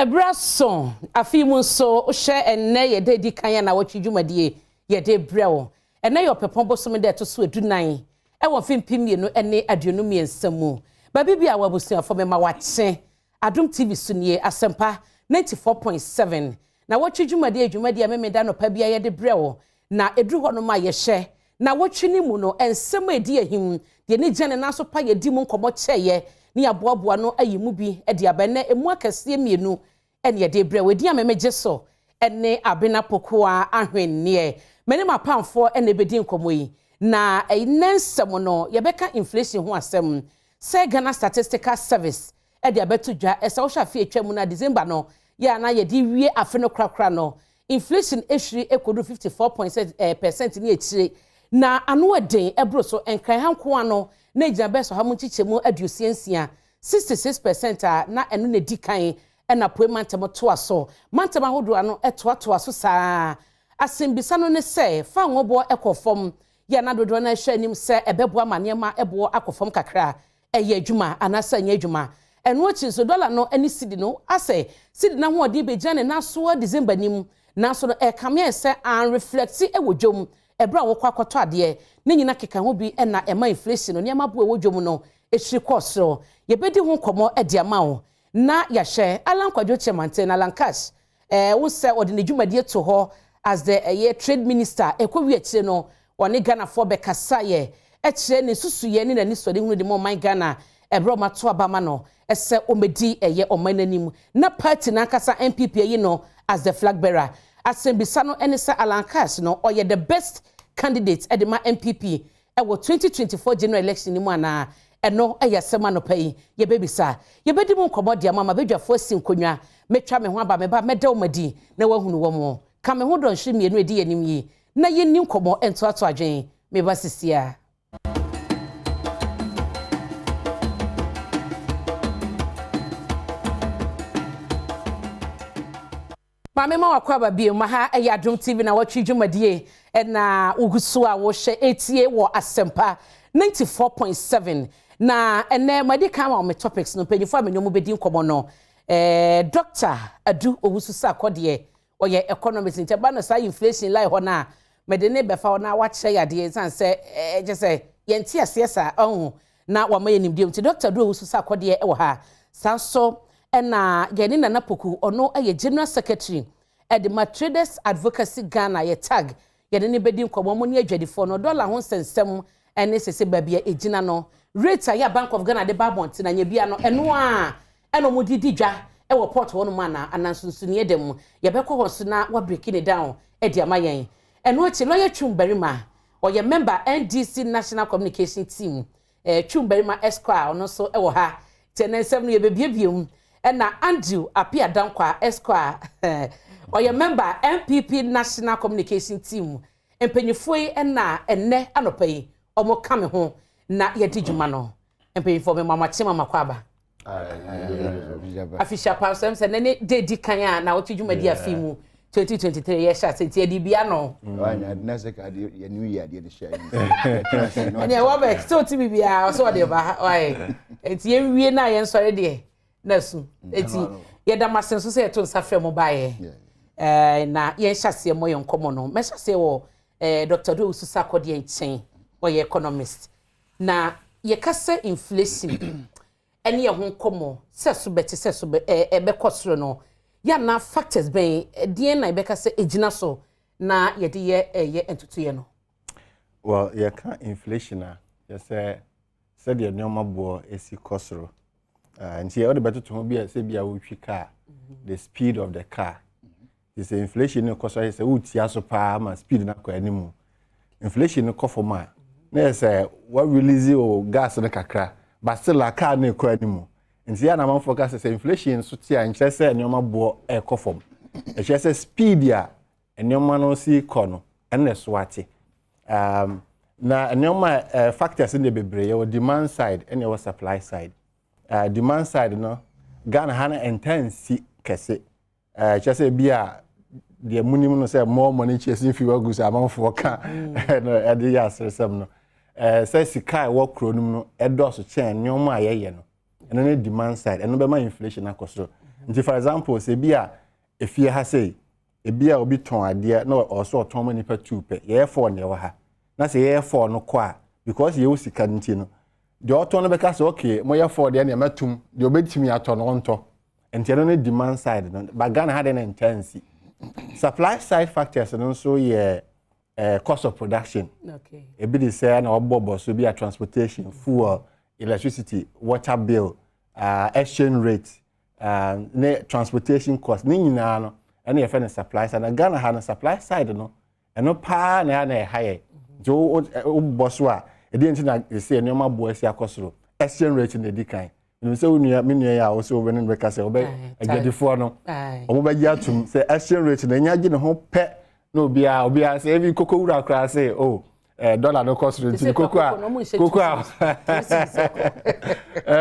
Ebrason afimu so ohye enne ye de di kan ya na Nnawotwi dwumadie ye de brewo enne yo pepon bosom de to so edunan e wo fimpim no ene aduonum yensamu ba bibia wabusuafo me ma wache Adom TV sunie asempa 94.7 na Nnawotwi dwumadie memeda no pa bia ye de brewo na edru ho no ma ye hye na Nnawotwi ni mu no ensem edi ahim de ni gene na so pa ye di mu nkomo cheye ni aboaboa no ayimu bi e de abene emu akase mienu ene de brewo di amemeje so ene abena pokoa ahwenne mene mapamfo ene bedi nkomo yi na enensem no ye beka inflation ho asem se Ghana Statistical Service e de abeto dwa esa wo hwafe atwam na December no ya na ye di wie afe no krakra no inflation ehwiri ekodu 54% ni echire na ano eden ebro so enkran hanko ano na ejina beso ha munchichemu adusiensia 66% na eno na dikan na poe mantem to aso mantem ahodo ano etoato aso saa asembisa no ne se fa nwobo ekofom ya na dodo na hwa anim se ebebo amanema ebo akofom kakra eye adwuma anasa anya adwuma eno achi so dollar no ani sidi no ase sidi na ho odi bejane na so December nim na so e kame se an reflect ewodwom ebra wo kwakoto ade ne nyina keka ho bi na ema inflation no niam abo ewodwom no ehiri kosro ye bedi ho komo ade ama wo na ya hye alankwadwo chemante na lankash wo se odi ne dwumadie to ho as the trade minister ekowi akire no one Ghana for bekasa ye ekire ne susuye ne nani sori hunu de mo man Ghana ebro mato abama no ese omedi omananim na party na kasa MPP yi no as the flag bearer asembisa no enisa alankas no oye the best candidate at the MPP e wo 2024 general election ni mu ana eno eyasema no pai ye bebisa ye bedi mu nkomo dia mama bedwafo sinkonwa metwa me ho aba me ba meda omadi na wahunu wo mo ka me ho don hwe mienu edi yanim yi na ye ni nkomo ento ato adwen me ba sisia Mama wakwa ba bi ma ha eya Adom TV na Nnawotwi dwumadie na ugusu a wo hye etie wo asempa 94.7 na ene madi kan wa me topics no panyifo amenyomu bedi nkomo no Dr. Adu owususa akode oye economics nteba no sa inflation lai ho na mede ne befa na wa kye yade san se je se yenti asesa ohun na wa ma yenimdie nti Dr. Adu owususa akode e wo ha sanso na gani na poku ono aye general secretary at the Traders Advocacy Ghana ye tag ye ne bedi nkomo mo ne adwadifo no dollar ho sensem ene sese babia ejina no rate ya Bank of Ghana de babont na nya bia no eno a eno mo didi dwa e wo port wo no mana anansunsuni edem ye bekọ ho so na wa breaking it down e dia mayen eno achi lawyer Chumberima oye member NDC National Communication Team Chumberima Esquire ono so e wo ha tenensem no ye bebiebiem na Andrew Apia Dankwa Esquire oye member MPP National Communication Team empanyifoi na enne anopai omo kame ho na yedi dwuma no empanyifo me mama chema makwaba afisha pasem se ne dedi kan ya na Nnawotwi dwumadie afimu 2023 ye sha senti edi bia no anya na se ka de ye new year de sha ene wo be so ti bibia so de ba wai enti ye wie na ye nsore de nasu enti ye da masenso se to nsafre mo bae na ye hyase mo ye nkomo no me hyase wo Dr. Do Susa akode enchen oye economist na ye kase inflation ene ye ho nkomo se so beti se so be kosoro no ya na factors ben die na be kase ejina so na ye de ye entutuye no well ye ka inflation ye se de nyoma bo esi kosoro nti ye de beto to bia se bia wo twi car the speed of the car is inflation no kosoro is utia so pa ma speed na kwa animu inflation no kofoma na say what release o gas no kakra but still la car na kwa animu nti ya na man focus say inflation so tia nche say nyoma bo e kofom e che say speed ya nyoma no si kono ene so ate na nyoma factors in the bebre your demand side and your supply side demand side no Ghana hana intense kese che say bia the munim no say more money chasing fewer goods amount for ka no e dey asresem no say sika wo kronum no e do so chen nyoma ayeye no eno ne demand side eno be ma inflation akosoro nti for example say bia efie ha say ebia obi ton ade na also ton ma nipa 2 pe ye 4 ne wa ha na say ye 4 no kwa because ye usika nti no de oton no beka say okay mo ye 4 de na matum de obetimi aton no nto nti no demand side no but Ghana had an intense supply side factors no so ye cost of production. Okay. A bit is say na obobo so be a transportation, fuel, electricity, water bill, exchange rate, transportation cost. Ni nyina no any effect in supply side. Na Ghana ha na supply side no. Eno pa na higher. Jo boss wa e dey ntina say nyoma bo asi akosoro. Exchange rate na di kan. You say unua me nua ya wo say obenin be ka say obe agedifo no. Omo be gi atum say exchange rate na nya gi ne ho pe no obia say every koko wura kra say oh dollar no cost rate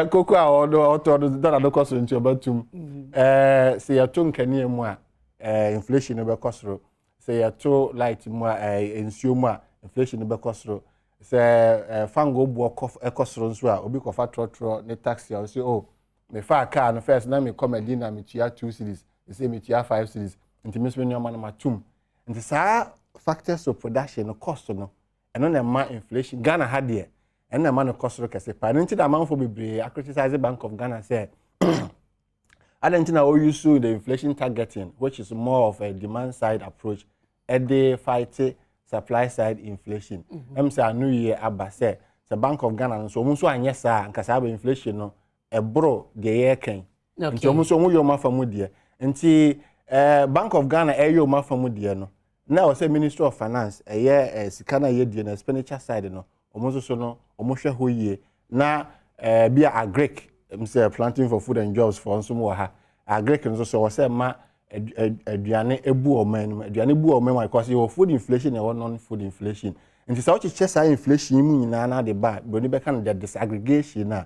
koko oto dollar no cost rate obatum say ya to nkane mu a inflation no be cost ro say ya to light mu a ensuo mu a inflation no be cost ro say fango bu cost ro nso a obi kofa trotro ne taxi o say oh me fa car no first na me comedy na me tia 2 cedis say me tia 5 cedis nti me so me ma na matum. And the factors of production no cost no and on the man inflation Ghana had there and the man no cost rock as a parent the amount for be I criticize the Bank of Ghana say I don't know how you see the inflation targeting which is more of a demand side approach and they fight supply side inflation. Say a new year abba say the Bank of Ghana so almost one yes sir and kasaba inflation no a bro the year can okay almost your mafamu there and Bank of Ghana ayo mafamu there no. Now say Ministry of Finance sikana ye die na expenditure side no omo so no omo hwe ho yie na be agric say planting for food and jobs for nso mo ha agric nso so say ma aduane ebu oman aduane bu oman because your food inflation and non food inflation nti say ochi chesa inflation mu nyina na de ba boni be kan the disaggregation na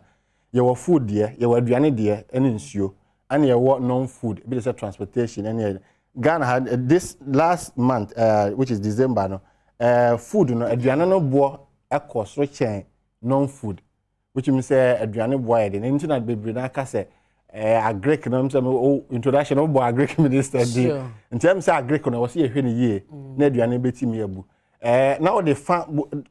your food there your aduane there ene nsuo and your non food be the transportation and Ghana had this last month, which is December, no, food, no, aduane no bo cost chain non-food, which means aduane boy. The internet be bring aka say agric no say oh introduction of agric minister dey. In terms of agric no was here hwe ne ye na aduane betimi abu. Now the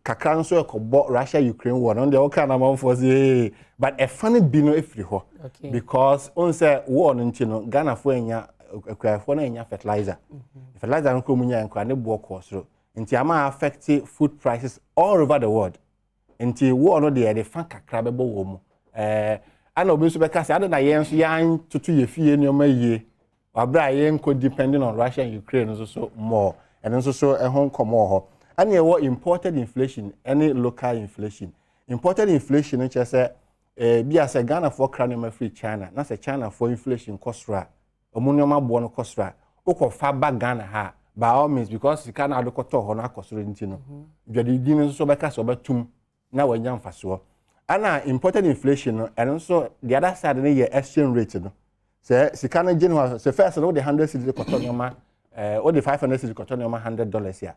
kakra nso ekọbọ Russia Ukraine war no dey all kind of man for say but a funny bi no efiri ho because on say war no nti no Ghana fo enya ekwafo na enya fertilizer. Fertilizer no ko munya nkwa ne bo kosoro. Nti ama affect food prices all over the world. Nti war no dey fan kakra bebo wo mu. Ana obi so be ka say ada na yen so yan tutu ye fie ne oma yie. Wabra yen ko depending on Russia and Ukraine so more. And also so ehon komo ho. And you imported inflation, any local inflation. Imported inflation, which I say, be as a Ghana for cranium free China, not a China for inflation cost ra, ammonium born cost ra, or far back Ghana ha, by all means, because you can't look at all cost rentino. You didn't so back as over tomb, now a young faso. And imported inflation, and also the other side of the exchange rate. Say, Sikana General, so first of all, the 100 cities cotonoma, or the 500 cities cotonoma $100 here.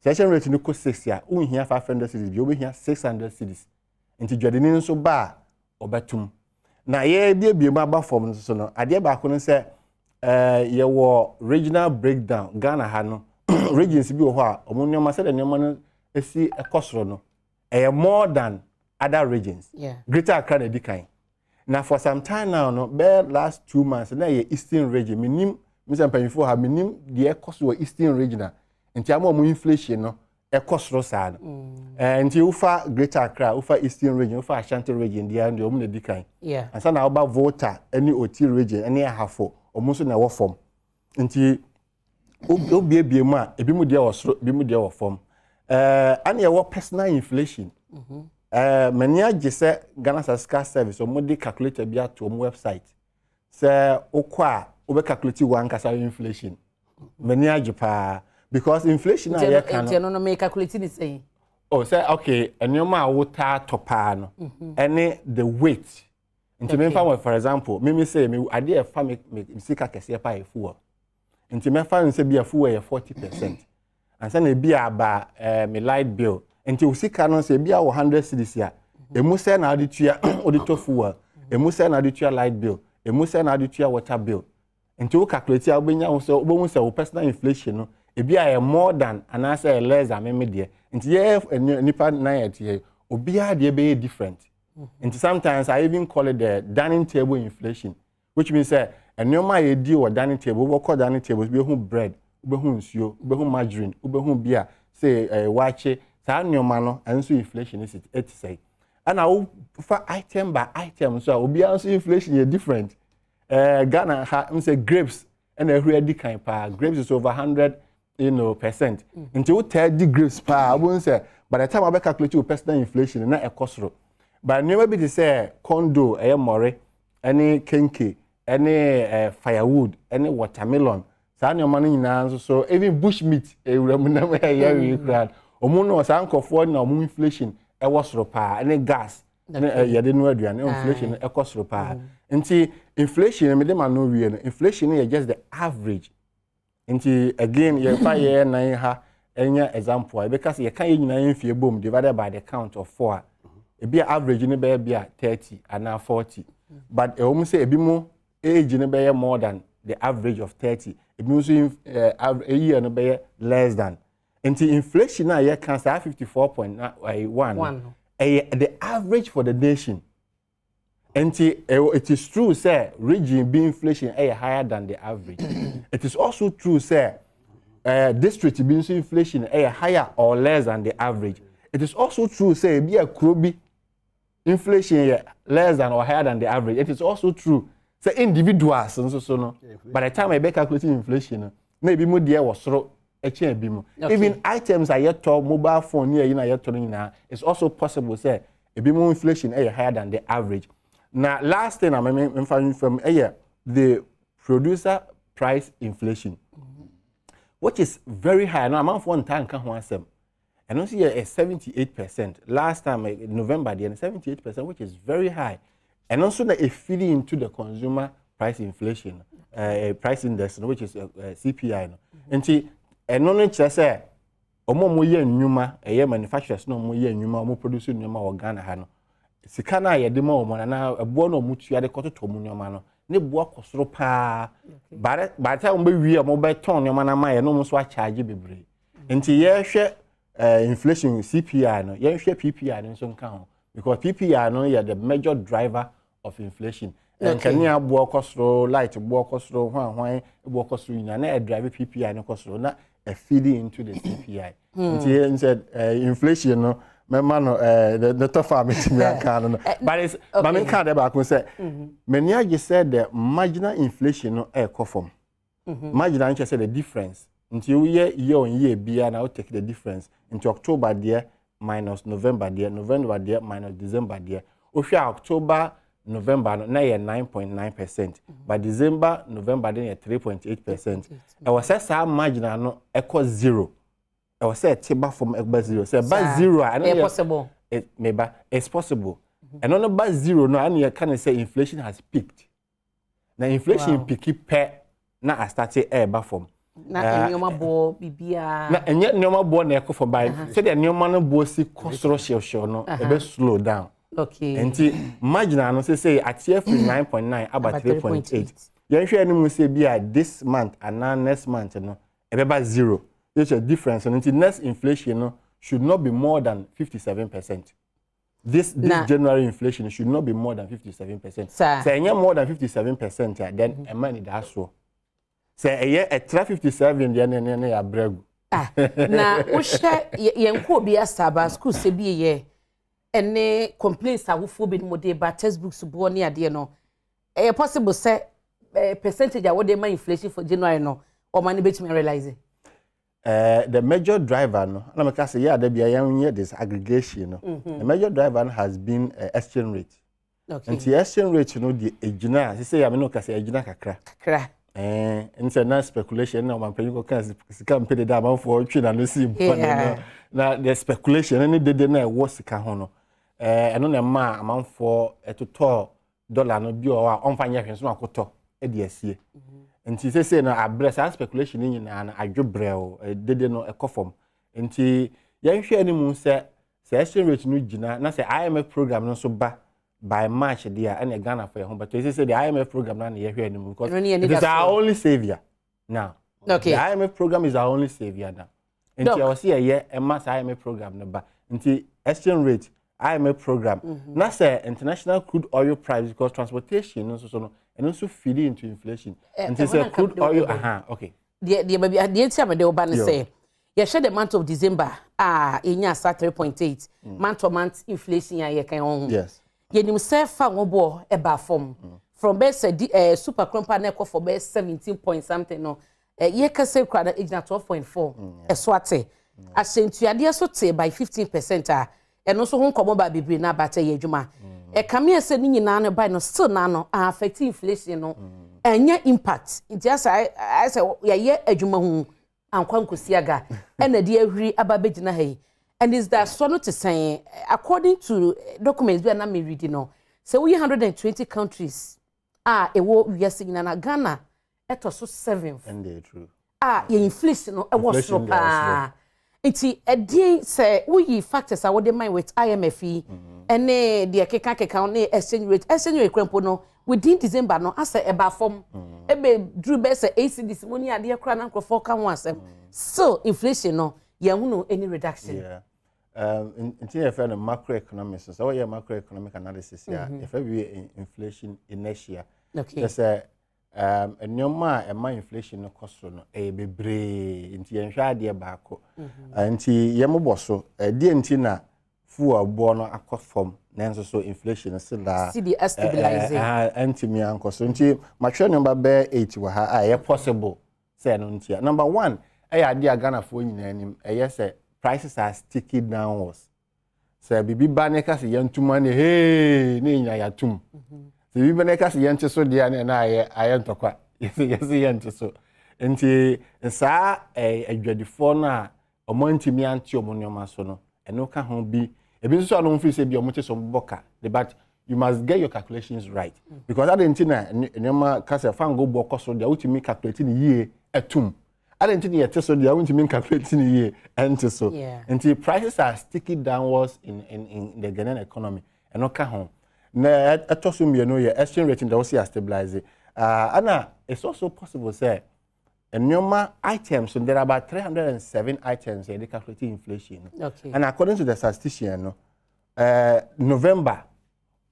Session rate no cost 6 year. We here 500 cities, you here 600 cities. Into Jordanian so bar or betum. Now ye be maba form so no. Ade ba ko no say ye wo regional breakdown Ghana ha no regions bi wo ho a omo nyoma say the nyoma no esi ekosoro no. More than other regions. Yeah. Greater Accra na dikan. Now for some time now no be last 2 months na ye eastern region minim Mr. Panyfo ha minim the ekosoro eastern region. Nti ama mo inflation no ekosoro sa no nti ufa Greater Accra ufa Eastern region ufa Ashanti region dia and omo na dikan ansa na oba Volta any Oti region any ahafo omo so na wo form nti obiebie mu a ebi mu dia osoro ebi mu dia wo form ani wo personal inflation many agese Ghana Statistical Service omo dey calculator bia to omo website say okwa obe calculate one kasa inflation many agipa because inflation na ye kan no make calculate the same. Oh say okay enyoma awota topa no any the weight nti me fa for example me say me ade e fa me sika kese pa e fuel nti me fa nse bia fuel e 40% and say na bia aba me light bill nti usika no say bia 100 cedis ya emu say na ade tua ode to fuel emu say na ade tua light bill emu say na ade tua water bill nti wo calculate obenya wo so obo say wo personal inflation no ebi a more than and I say less than me de nti ye nipa na yet here obi a de be different nti sometimes I even call it the dining table inflation, which means say enoma ye di or dining table we call dining table be hu bread be hu nsuo be hu margarine be hu beer say wache sa enoma no enso inflation is it say and I for item by item so obi also inflation is different. Ghana say grapes and already kind pa grapes is over 100 percent. Until you tell the grapes pa I won't say by the time I calculate your personal inflation na e cost. But never be to say condo more any kenke any firewood any watermelon sa your money na so even bush meat e remember here crowd omo no sa nkofo na omo inflation e wasoro pa any gas yede no aduane inflation e kosoro pa nti inflation me dem no wie no inflation is just the average nti again ye fa ye nan ha enya example e because ye kan ye nyina yemfie bom divided by the count of 4 e be average ni be 30 and 40 but e o say e bi mo age ni be more than the average of 30 e bi so a year no be less than nti inflation na ye kan say 54.1 the average for the nation. And it is true, sir, region being inflation higher than the average. It is also true, sir, district being inflation higher or less than the average. It is also true, sir, be a krobi inflation less than or higher than the average. It is also true, sir, individuals so no. By the time I be calculating inflation, maybe more dear was so. Okay. Even items are yet to mobile phone near yet to it's also possible say a bit more inflation higher than the average. Now last thing I'm finding from the producer price inflation, which is very high. Now I'm for one time can one sem. And also a 78%. Last time in November the 78%, which is very high. And also that it feeding into the consumer price inflation, price index, which is CPI. And eno no kire say omo ye nnwuma manufacturers no mo ye nnwuma omo produce nnwuma wo Ghana ha no sika na ye de ma omo na ebo no omo tua de kototo mu nnwuma no ne bo akosoro pa ba ta omo be wi omo be ton nnwuma na ma ye no mo so a charge bebre nti ye hwe inflation CPI no ye hwe PPI no so nka ho because PPI no is the major driver of inflation. Can you bo akosoro light bo akosoro hwan bo akosoro ina na drive PPI no akosoro na feeding into the CPI. He said inflation no the tough farm but it's but me can't back say many just said the marginal inflation no from marginal interest said the difference until year on year bia now take the difference into October there minus November there minus December there October November na 9.9%, but December November then 3.8%. I was say some marginal no equal zero. I was say table from equal zero. Say by zero, I know possible. It's possible. And on about zero, no, and you can say inflation has peaked. Now inflation peak per na I started air from. Na nyoma bo bibia. Na enye nyoma bo na equal from by. So the nyoma no bo si kosoro show no, e be slow down. Okay. And marginal no say at here from 9.9 about 3.8. You sure any say be this month and now next month no about zero. There's a difference and until next inflation no should not be more than 57%. This January inflation should not be more than 57%. Say any more than 57% then a man that's so. Say a 57 then ya bregu. Na wo hye yenko bi asaba school se bi ye ene complaints awofo bi no de ba textbooks bo ne ade no possible say percentage a wo de man inflation for January no o man be to realize the major driver no na me ka say yeah there be a this aggregation no the major driver has been exchange rate. Okay. And the exchange rate no the ejina say ya me no ka say ejina kakra and so now speculation now man pay go can pay the amount for three no see na the speculation any dey na e was sika ho no eno na ma amount for to dollar no bi o a on fanya hwe so akoto e de asie nti say na address speculation ni na adwobre o dey no e kofom nti yan hwe ani mu say exchange rate no gina na say IMF program no so ba by March there and Ghana for home. But you say the IMF program now here anymore because it is our only savior now. Okay. The IMF program is our only savior now. And I was here a mass IMF program number. Until exchange rate IMF program. Now say international crude oil price because transportation and also feeding into inflation. Until say crude oil okay. The baby time they oban say you share the month of December inya start 3.8 month to month inflation ya kan on. Yes. Yenim say fa wobo eba form from best super crumper na for best 17 point something no ye ka say kwada ejina 12.4 eswate asentuade so te by 15% eno so ho nkomo ba bebre na bata ye adwuma kame ese ni nyina no by no still na no affect inflation no enya impact nti asa I say ye adwuma hu ankwa nkosiaga ena de ahuri ababegina hai. And is that so not to say, according to documents we are not reading no, so we 120 countries we are seeing na Ghana it was so 7th. And they true. Your inflation no was so it's say we factors are what they mind with IMF and the keka exchange rate crampo no within December no as a eba form drew best ACDC money at the crown for so inflation no no any reduction. Yeah. In the macroeconomics, so your macroeconomic analysis here, if we inflation inertia, okay. There's a normal inflation no cost no a bebre into your shadi bako, and yamoboso a dientina full bono a cost form, nanso so inflation is still there. See the stabilizing anti me uncle so into mature number bear 80 were possible. Say no number one. Idea Ghana for you yes prices are sticky downwards. So bibi baneka se yantu money hey ni nya yatum. So bibi baneka se yantu so dia na ayentokwa. Yes yantu so. Enti sa adwadifo na omantimi anti omonoma so no eno ka ho bi ebi so no mfi se bi omote so boka. But you must get your calculations right because adentina enema ka se fan go boko so dia ultimate calculating ye etum. I don't think yet so they are going to make calculating a year and so until prices are sticky downwards in the Ghanaian economy and not home. Na atosum you know your exchange rate in the OCR stabilize. Anna it's also possible say normal items so there are about 307 items they calculate inflation. Okay. And according to the statistician November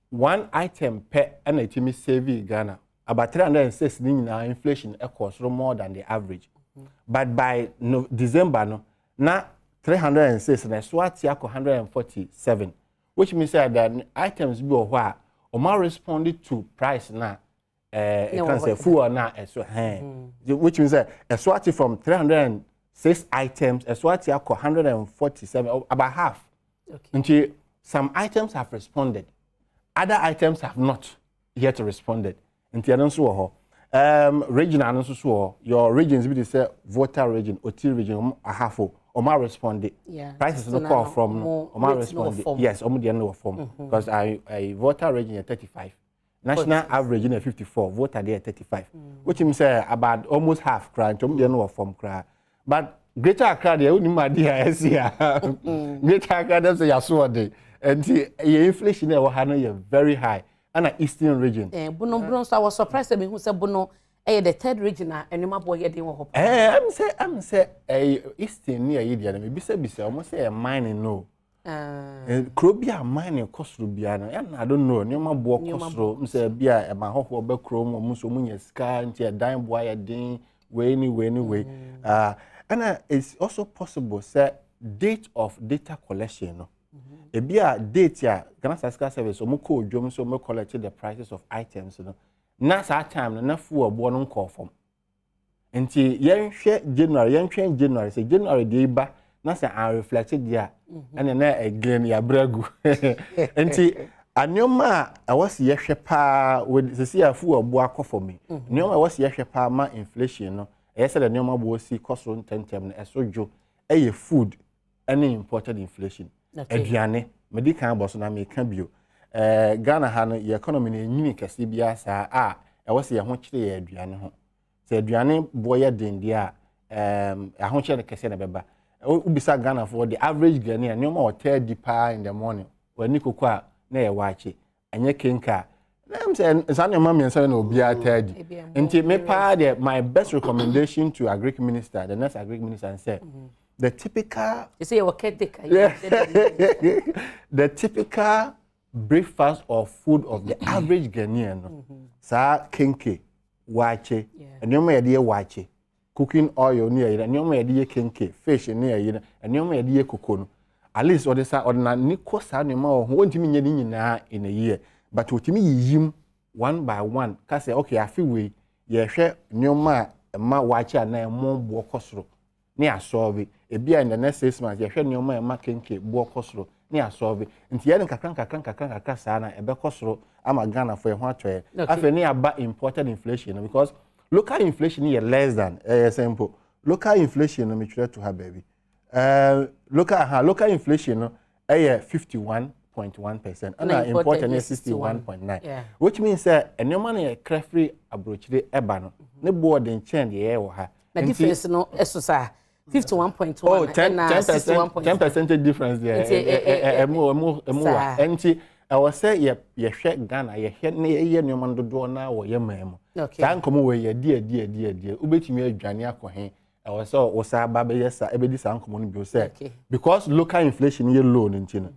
one item per NHM save Ghana about 306 inflation equals more than the average. But by December, no, now 306 and SWAT 147, which means that items be or more responded to price now. Can say full now so which means that SWAT from 306 items, SWAT 147, about half. Okay. Until some items have responded, other items have not yet responded. Until also. Region and also your regions be say voter region or T region a half or more responded. Yeah. Prices no call from or more responded. Yes, the no form because I voter region at 35. National average in 54, voter there 35. Which means about almost half cry to the no form cry. But Greater Accra there only my dear Greater Accra that's a so day. And the inflation there was very high. And Eastern region. Bono, so I was surprised that who said Bono, the third region, and my boy, I'm say Eastern near Indiana, maybe say almost say a mining no. Crobia mining cost Rubiana, and I don't know, near my boy cost, say beer, and my hope or backroom or Musomunia sky, and a dime wire ding, way anyway. And it's also possible, say, date of data collection. A beer date ya Ghana Statistical Service or Moko Jom so mo collected the prices of items no na that time na fu obo no call from enti yen hwe January say January dey ba na say I reflected there and na again ya bragu enti anyoma a was ye hwe pa with say afu obo akọ for me anyoma was ye hwe pa ma inflation no e say the anyoma bo si cost on tentem na esojo e food any imported inflation. Aduane medical boss na make bio Ghana ha no economy na enyini kase bia sa e wo se ye ho kire ye aduane ho se aduane boye den dia ho kire kase na beba ubisa Ghana for the average Ghanaian no ma hotel deeper in the morning wani kokwa na ye wache enye kenka I'm saying san your mama say no be attend nti me pa my best recommendation to agric minister the next agric minister and say the typical you say you caretaker the typical breakfast or food of the average Ghanaian sa kenke wache enyo ye de wache cooking oil ni ye enyo ye de kenke fish ni ye enyo ye de kokonu at least what is that ordinary niko sa no ma ho ntimi nya ni nyina in a year but otimi yiyim one by one ka say okay afi we ye hwe nyoma ma wache na emo bo kosoro ni asolve e bia in the next 6 months ye hwe nyoma ma kenke bo kosoro ni asolve nti ye nkakran sa na ebe kosoro ama Ghana for ho atoe afi ni aba imported inflation because local inflation is less than simple local inflation me try to have baby local inflation is 51.1% and imported is 61.9 which means that any money crafty approach the ebano ne board in change the wo ha na difference no eso sa 51.1 oh 10% difference there enti I was say ye hwe Ghana ye hwe ne ye nneoma dodo na wo ye mamu san komo we ye die ubetimi adwane akohe I was so osa ba be yesa ebedi san komo no bi o say because local inflation ye low nti no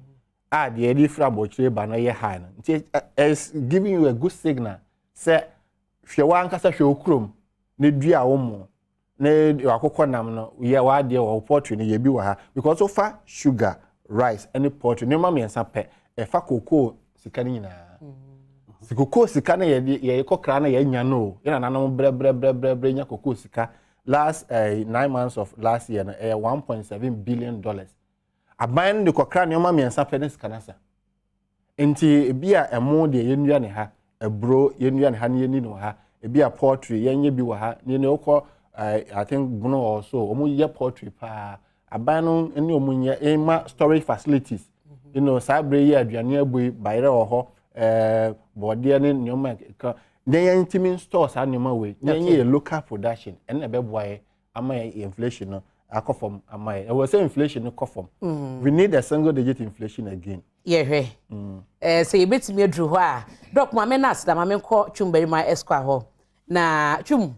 the edi fra bochire ba no ye high no nti is giving you a good signal say hwe wa nkasa hwe okrom ne dua wo mo ne akokọ nam no ye wa de wo poultry ne ye bi wa ha because so far sugar rice any poultry ne ma me ensa pe efa koko sika ni nyina sikoko sika na ye kokra na ye nya no ye na nanom bre nya koko sika last 9 months of last year na 1.7 billion dollars aban de kokra ne ma miensa pe ne sika na sa enti bia emo de ye nua ne ha ebro ye nua ne ha ne ni no ha bia poultry ye nya bi wa ha ne okọ I think Bruno also omu ye poultry pa aban no eni omu nya ema storage facilities you know sabre ye aduane abu bayre oho body ne nyoma ka then intimi stores anima we then local production and ebe boy ama inflation no akofom ama I was say inflation no kofom we need a single digit inflation again so you betimi adru ho a doc ma me na asda ma me ko twumbari ma esquire ho na twum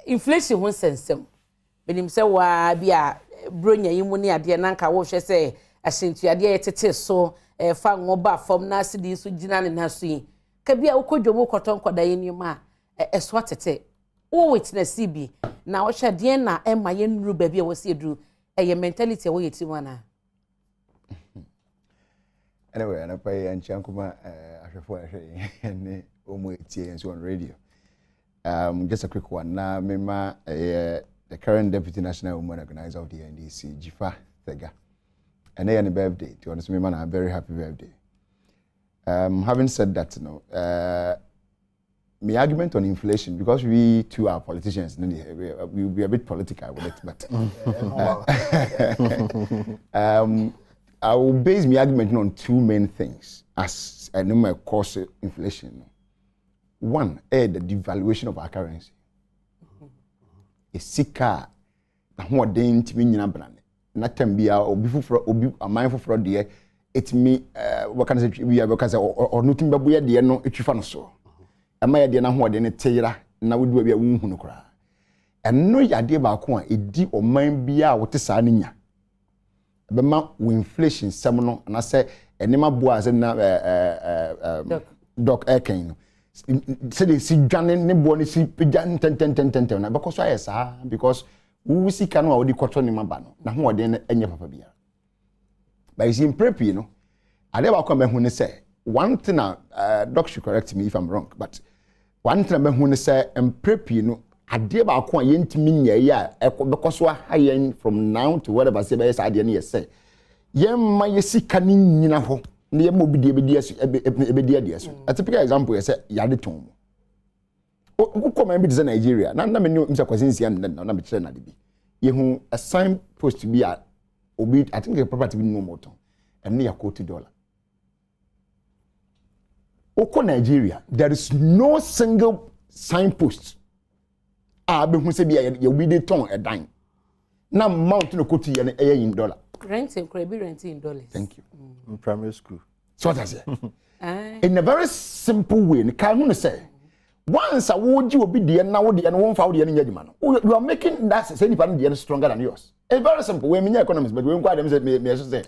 inflation ho sensem benim se wa bia bronya yimu ne ade na nka wo hwe se asentu ade yetete so fa ngoba fom na asidi so gina ne na so yi ka bia ukodwobo koton koda yenima eso tete wo witness bi na wo hwe de na ema ye nuru ba bia wo se eduru eye mentality wo yeti wana anyway ana pay anchankuma ahwefo ahwe ne omo etie enso on radio just a quick one na mema the current deputy national women organizer of the NDC Jifa Thega and they on birthday to honest me man a very happy birthday. Having said that, my argument on inflation, because we too are politicians, we'll be a bit political with it, but I will base my argument on two main things as a number cause inflation. One, the devaluation of our currency. A sika, na ho den timi nyina brane. Na tambia obi fufro obi aman fufro de it me what can I say we are because or nothing babu ya de no etwifa no so. Ama ya de na ho de ne teyira na wodu bia wonhu no kra. Eno ya de ba ko a edi oman bia wote saa ne nya. Be ma inflation sem no na say enema boa se na doc eken no. Say they see dwane ne bo ne si pjan ten na because why esa because we see kanu a odi kwoto ne maba no na ho ode enye papa bia but is in preppy no ade ba kwa mehu ne say one thing doc should correct me if I'm wrong but one thing mehu ne say em preppy no ade ba kwa yentimi nya ya because wa high from now to whatever say be ade ne say yemma yesika ni nyina ho ne yemma obi de ebedi ade so a typical example say yade ton o come be in Nigeria na me msa kwasinsia na me kire na de bi yehu a sign post bi a obi I think the property bi no more ton and near $40 oko Nigeria there is no single signpost be hu se bi ye obi de ton a dime na mount no kotu ye na in dollar renting could be renting in dollars. Thank you. In primary school so that's it in a very simple way. Can say once I would you be the now the and won't found the any man. You are making that same part stronger than yours. It's very simple. We mean economists, but we don't quite say.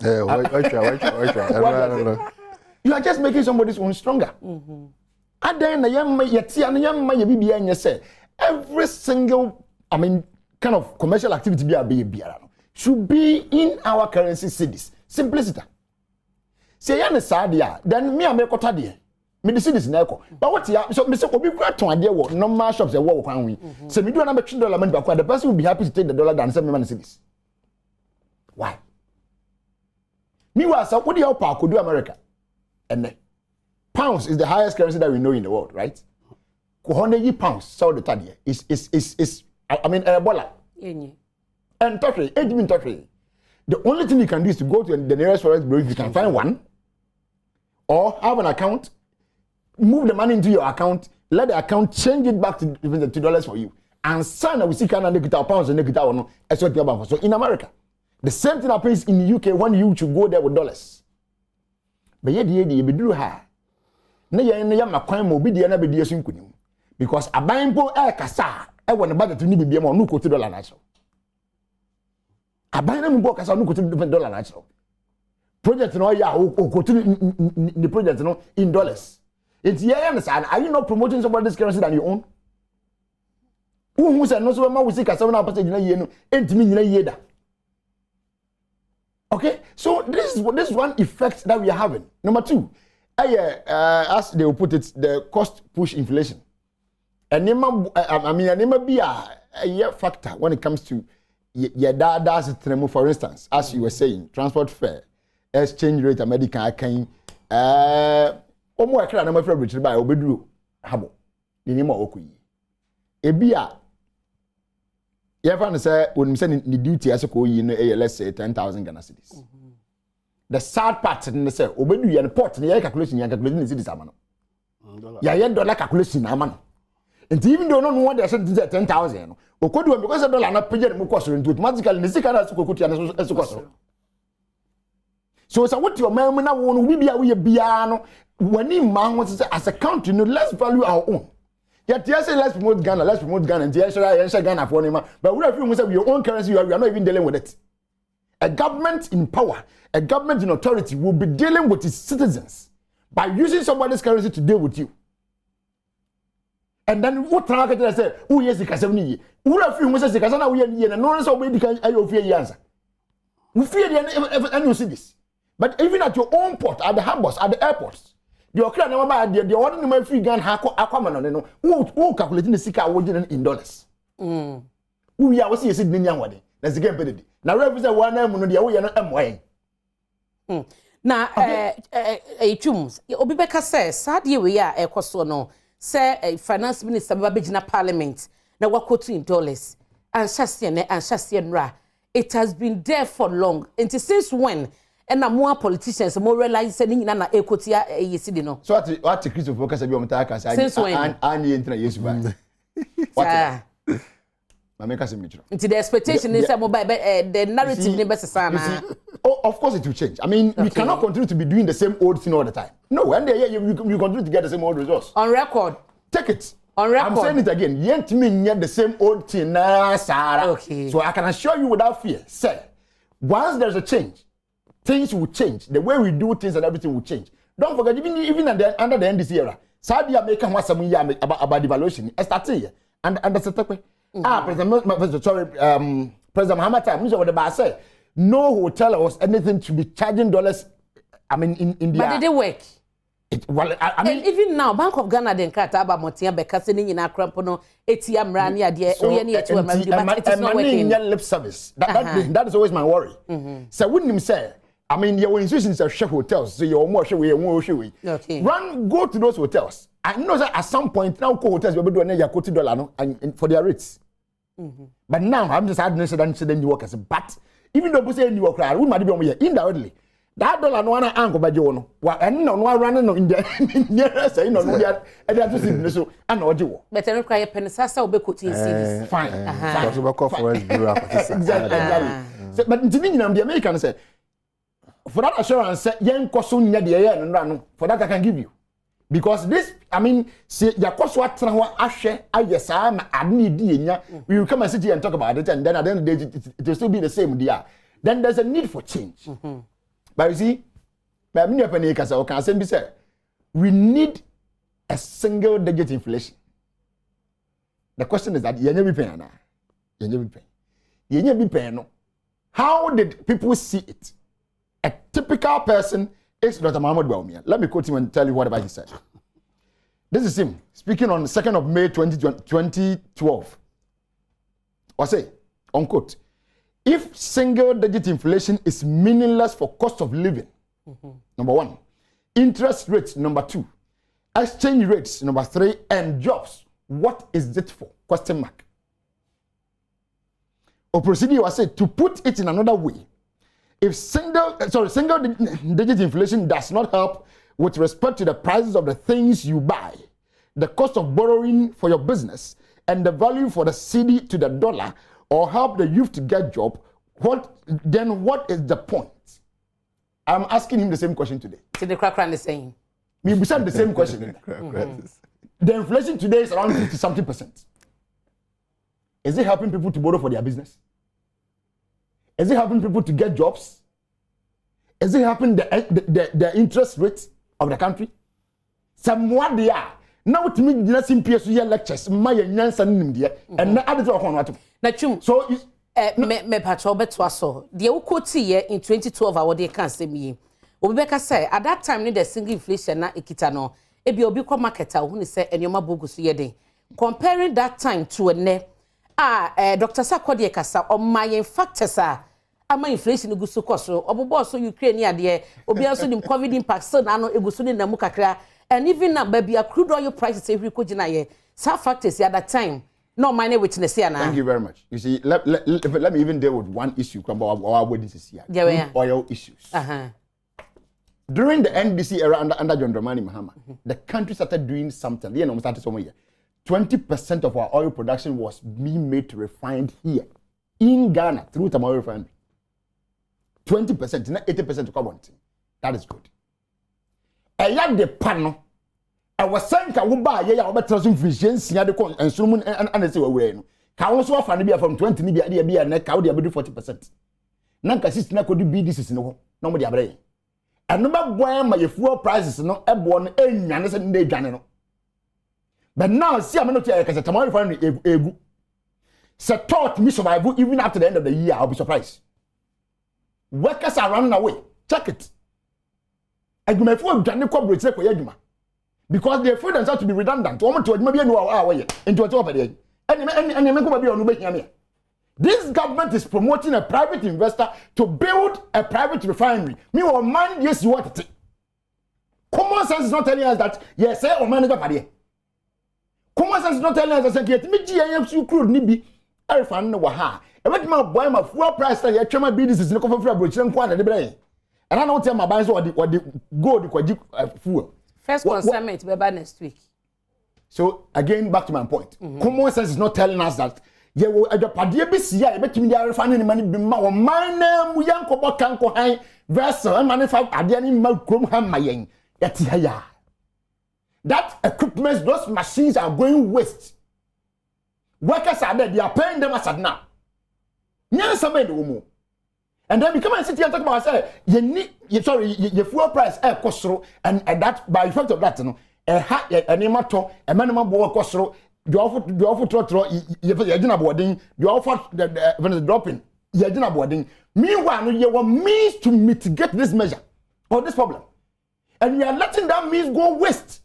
You are just making somebody's own stronger. And then the young man, yet and young man, you say every single, kind of commercial activity should be in our currency cities. Simplicity. Say yan sadia, then me and Mekota dear. Me the cities neko. But what ya so Mr. Obi Kraton idea what normal shops they work on we. So me do an $100 money back, the person will be happy to take the dollar than 7 million cities. Why? Me was what do you could do America? And pounds is the highest currency that we know in the world, right? 100 pounds, so the tadi is Ebola. And Turkey, Turkey. The only thing you can do is to go to the nearest forex bureau if you can find one, or have an account, move the money into your account, let the account change it back to $2 for you, and sign we see Canada get pounds and get no. So in America, the same thing happens in the UK when you should go there with dollars. But yet the do ha. Na ya makwan mo bi de na be de sunkunim because abanpo kasa e won budget ni bibia mo no quote dollar na so. Aban na mbo kasa no quote dollar na so. Project no ya o quote the project no in dollars. It's here and are you not promoting somebody's currency than your own? Who say no so ma we see kasa na percent na ye no entimi nyina ye da. Okay? So this is one effect that we are having. Number 2, as they will put it, the cost push inflation. And nema be a factor when it comes to for instance, as you were saying, transport fare, exchange rate, American can omo ekra na mafra bridge by obeduru habo. Ni nema okuyi. Ebia you ever say when say the duty as ko yi no let's say 10,000 Ghana cedis. The sad part in say obedu ye port na calculation cedis amano. Ya dollar calculation amano. And even though no one they say 10,000 okodu because the dollar na page mu cost into automatically the sika na so kokuti na so cost. So what your man na won we bia we bia no wani man say as a country no let's value our own. Yet say let's promote Ghana and share Ghana for him. But we have say your own currency, we are not even dealing with it. A government in power, a government in authority will be dealing with its citizens by using somebody's currency to deal with you. And then what target say, oh yes, the Casamini. We have few say Casana we are and no so we can fear answer. We fear the and you see this. But even at your own port, at the harbors, at the airports. The okra na ba the order no free gun ha akwama no who calculating the sika in dollars. We are see ni anwade na sika empedi na represent one na mu no de wo ye no emwe. Na chums obi beka say sadie we ya ekoso no say finance minister ba begina parliament na wakotu in dollars and shasien nra. It has been there for long. And since when? And more politicians more realize saying na ekotia yesidi no. So what Christopher Focus be omtaka say and enter yesu ba. What? Mameka se mitro. The expectation is mobile the narrative ne best sana. Oh, of course it will change. I mean, we cannot continue to be doing the same old thing all the time. No, and you continue to get the same old results. On record. Take it. On record. I'm saying it again. Yet me get the same old thing na Sarah. Okay. So I can assure you without fear, say, once there's a change, things will change. The way we do things and everything will change. Don't forget, even under the NDC era, Saudi America was some year about devaluation. It started here. And that's the way. President Muhammad Mr. Wadaba said, no hotel or anything to be charging dollars. I mean, in India. But did it work? Well, I mean, even now, Bank of Ghana then krata about Motia because in Akrampono, ATM ran ya dear, but it is not working. Lip service. That is always my worry. So wouldn't him say, I mean, your institutions are chef hotels, so you're more sure we okay. Go to those hotels. I know that at some point now hotels will be doing a $40 and for their rates. But now I'm just adding then you workers. But even though we say you work, we might be on here indirectly. That dollar no one angle by Jono. And no one running in the nearest, you know, and that's so I know you. But I don't cry a penisasa or becuti. Fine. Exactly. But the American said, for that assurance, yen koso nya de ye no, for that I can give you. Because this, I mean, see, your cost what ashe, ayesa, ma adni di nya, we will come and sit here and talk about it, and then at the end of the day, it will still be the same deal. Then there's a need for change. But you see, we need a single digit inflation. The question is that how did people see it? A typical person is Dr. Mahmoud Baumia. Let me quote him and tell you whatever he said. This is him speaking on the 2nd of May 2012. I say, unquote, if single digit inflation is meaningless for cost of living, number 1, interest rates, number 2, exchange rates, number 3, and jobs, what is it for? Question mark. Or procedure was said to put it in another way. If single digit inflation does not help with respect to the prices of the things you buy, the cost of borrowing for your business, and the value for the cedi to the dollar, or help the youth to get job, what is the point? I'm asking him the same question today. So the crack is saying. We said the same question. The inflation today is around 50-something%. Is it helping people to borrow for their business? Is it helping people to get jobs? Is it helping the interest rates of the country? Somewhat they are. Now to me, you see PSU lectures, my nyansa nimdia, and na other talk on what. Na chum. So me patrol beto so. The ukoti ye in 2012 award they can say me. Obeka say at that time the single inflation na ekita no. Ebi obi kwa marketer who say enyoma bogu so ye den. Comparing that time to ne Dr. Sakodi kasa o my factors ama inflation gu so koso obobo so Ukraine ade obi also dim COVID impact so na no egu so ni namu kakra. And even now, baby, crude oil prices every kojina some factors at that time. No money witness here now. Thank you very much. You see, let me even deal with one issue about our weddings this year. Yeah. Oil issues. During the NDC era under John Dramani Mahama, the country started doing something. 20% of our oil production was being made to refined here in Ghana through Tamale refinery. 20%, not 80% to carbon. That is good. Eya de pano I was saying ka wo ba ye ya wo betra so efficiency ya de ko ensurum and say we no ka wo so afa ne bia from 20 ni bia na ka wo de abedu 40%. Na ka 60 na ko do BDCs no ho na mo de abre eno ba boy ma ye fuel prices no ebo no enwane se ne dwane no. But now see am no to ka se tomorrow refinery egu se taught me survive even after the end of the year. I'll be surprised. Workers are running away. Check it. Because they feel themselves to be redundant. This government is promoting a private investor to build a private refinery. Meanwhile, man, yes, you want it. Common sense is not telling us that yes, or manager party. Common sense is not telling us that me GIM crude nibi. I found no waha. Every my boy, my fuel price that you chama business no cover for bridge and kwana de brain. And I don't tell my banks what the gold fuel. First consignment be by next week. So again, back to my point. Common sense is not telling us that you will a padie be see ya bet me refining money be ma o man mu yanko bokanko han vessel and manufacture ade ni ma krom han mayen yati haya. That equipment, those machines are going waste. Workers are there, they are paying them as at now. And then we come and sit here and talk about say your fuel price cost and that by effect of that animato a minimum board cost you offer boarding you offer the dropping boarding. Meanwhile you want means to mitigate this measure or this problem, and we are letting that means go waste.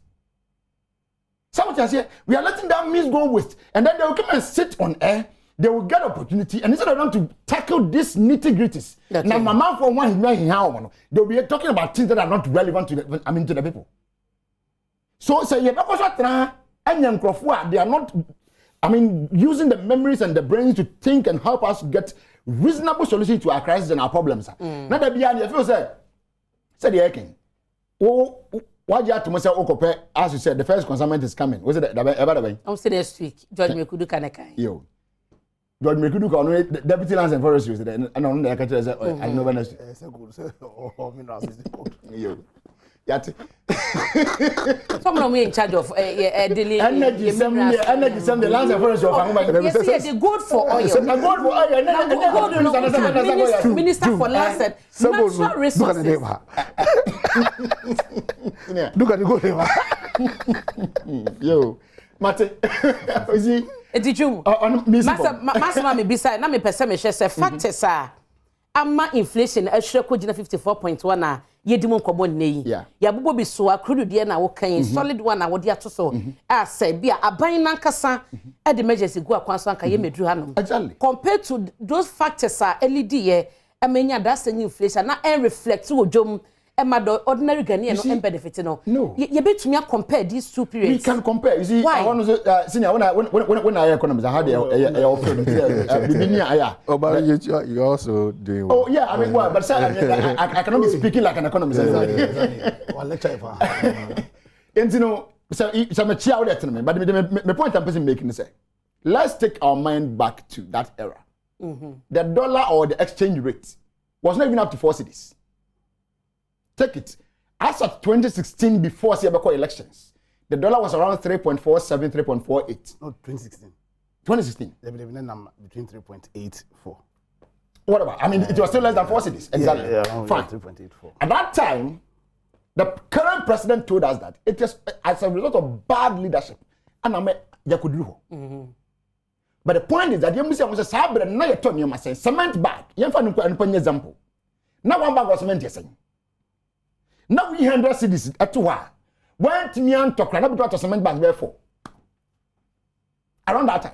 Someone say we are letting that means go waste, and then they will come and sit on air. They will get opportunity, and instead of them to tackle these nitty-gritties, now mama for one they'll be talking about things that are not relevant to the people. So say they are not using the memories and the brains to think and help us get reasonable solutions to our crisis and our problems. Now that be if you say the king, what you have to myself okope, as you said, the first consignment is coming. Was it the I'm saying next week. George Mekudu Kanekai. George Mekudu ka ono deputy lands and forest use there and on the catch say I know when say good say me now is good yo yati someone we in charge of daily energy some the lands and forest of Angoma yes they good for oil so na good for oil minister for lands and natural resources look at the good yo mate ozi Edijum. Masa me bisa na me pese me hwe se factors a ama inflation ahwere ko gina 54.1 na yedimu nkomo nneyi. Ya bobo bi so akrudu de na wo kan solid one na wo de ato so a say bia aban nankasa e de emergency go akwanso anka ye medru hanom. Compared to those factors a LED ye amenya that inflation na reflect wo dwom the ordinary Ghanaian no benefit no. You betumi compare these two periods. We can compare. You see, I want to senior when I economists, I had a offer. But you also doing well. Oh yeah, I mean, well, but sir, I cannot be speaking like an economist. And you know, so I'm a child at me. But the point I'm making is, let's take our mind back to that era. The dollar or the exchange rate was not even up to 4 cedis. Take it. As of 2016, before Siabako elections, the dollar was around 3.47, 3.48. No, 2016. 2016. Between 3.84. Whatever. I mean, it was still less than 4 cities. Exactly. Yeah, fine. 3.84. At that time, the current president told us that it is as a result of bad leadership. And I'm Yakudru. But the point is that you must say, Sabre, now you're talking, you must say, cement bag. You have an example. Now one bag of cement, you're saying. Now we 100 cities at 2 hours. When Timian talk, I'm not to cement bags therefore. Around that time,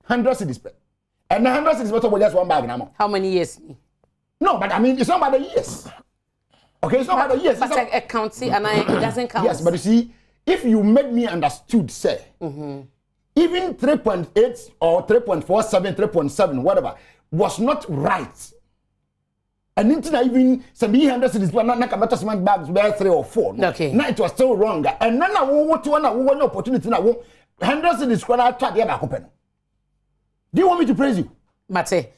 100 cities. And 100 cities, but just one bag now. How many years? No, but I mean, it's not by the years. Okay, it's not by the years. But a county and it doesn't count. Yes, but you see, if you made me understood, say, even 3.8 or 3.47, 3.7, whatever, was not right. And even some 100 cities were not matter cement bags were 3 or 4. No. Okay. Now it was still wrong. And then I want to one opportunity now. 100 cities when I try to open. Do you want me to praise you? Mate.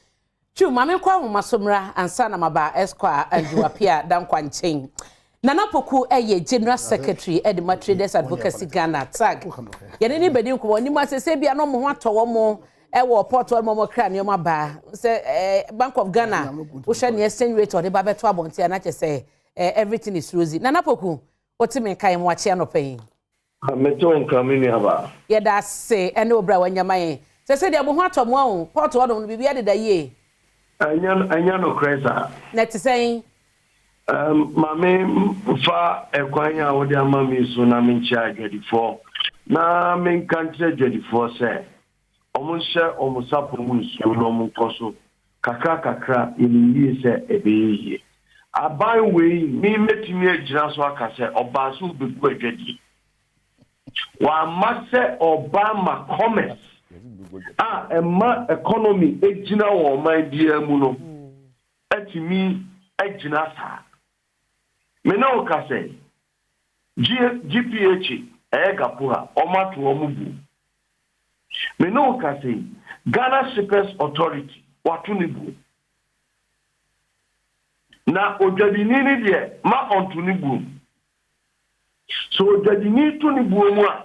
Chu mame kwa wo masomra ansa na maba esquire anjuapia dan kwanchen. Nana Poku General Secretary Edma Traders Advocacy Ghana tag. Yene ni bedi nko ni ma se bia no mo ho atowo mo ewo port wo mo kra ne ma ba say Bank of Ghana wo hwe ne exchange rate or the babeto abonti na che say everything is rosy. Nana Poku otime kai mo ache no payin. Meto nkamini aba. Ye da say ene obra wanyamaye. Se dia mo ho atomo a port wo no bibia de da ye. Anya no kresa. Net saying Mame fa ekwanya wo de amami so na me ncha adwedifo na me nkantre adwedifo se omunhye omusapo mu nsu no munkoso kakra iliyi se ebeye aban we mi metimi agira so aka se oba so beku adwedi wa mase oba ma commerce ema economy ejina wo man bia mu no atimi ejina sa me na o ka se GPH gapuha omatu omubu me na o ka se Ghana Shippers Authority watunibu na ojadini ni de ma ontunibu so ojadini tunibu mu a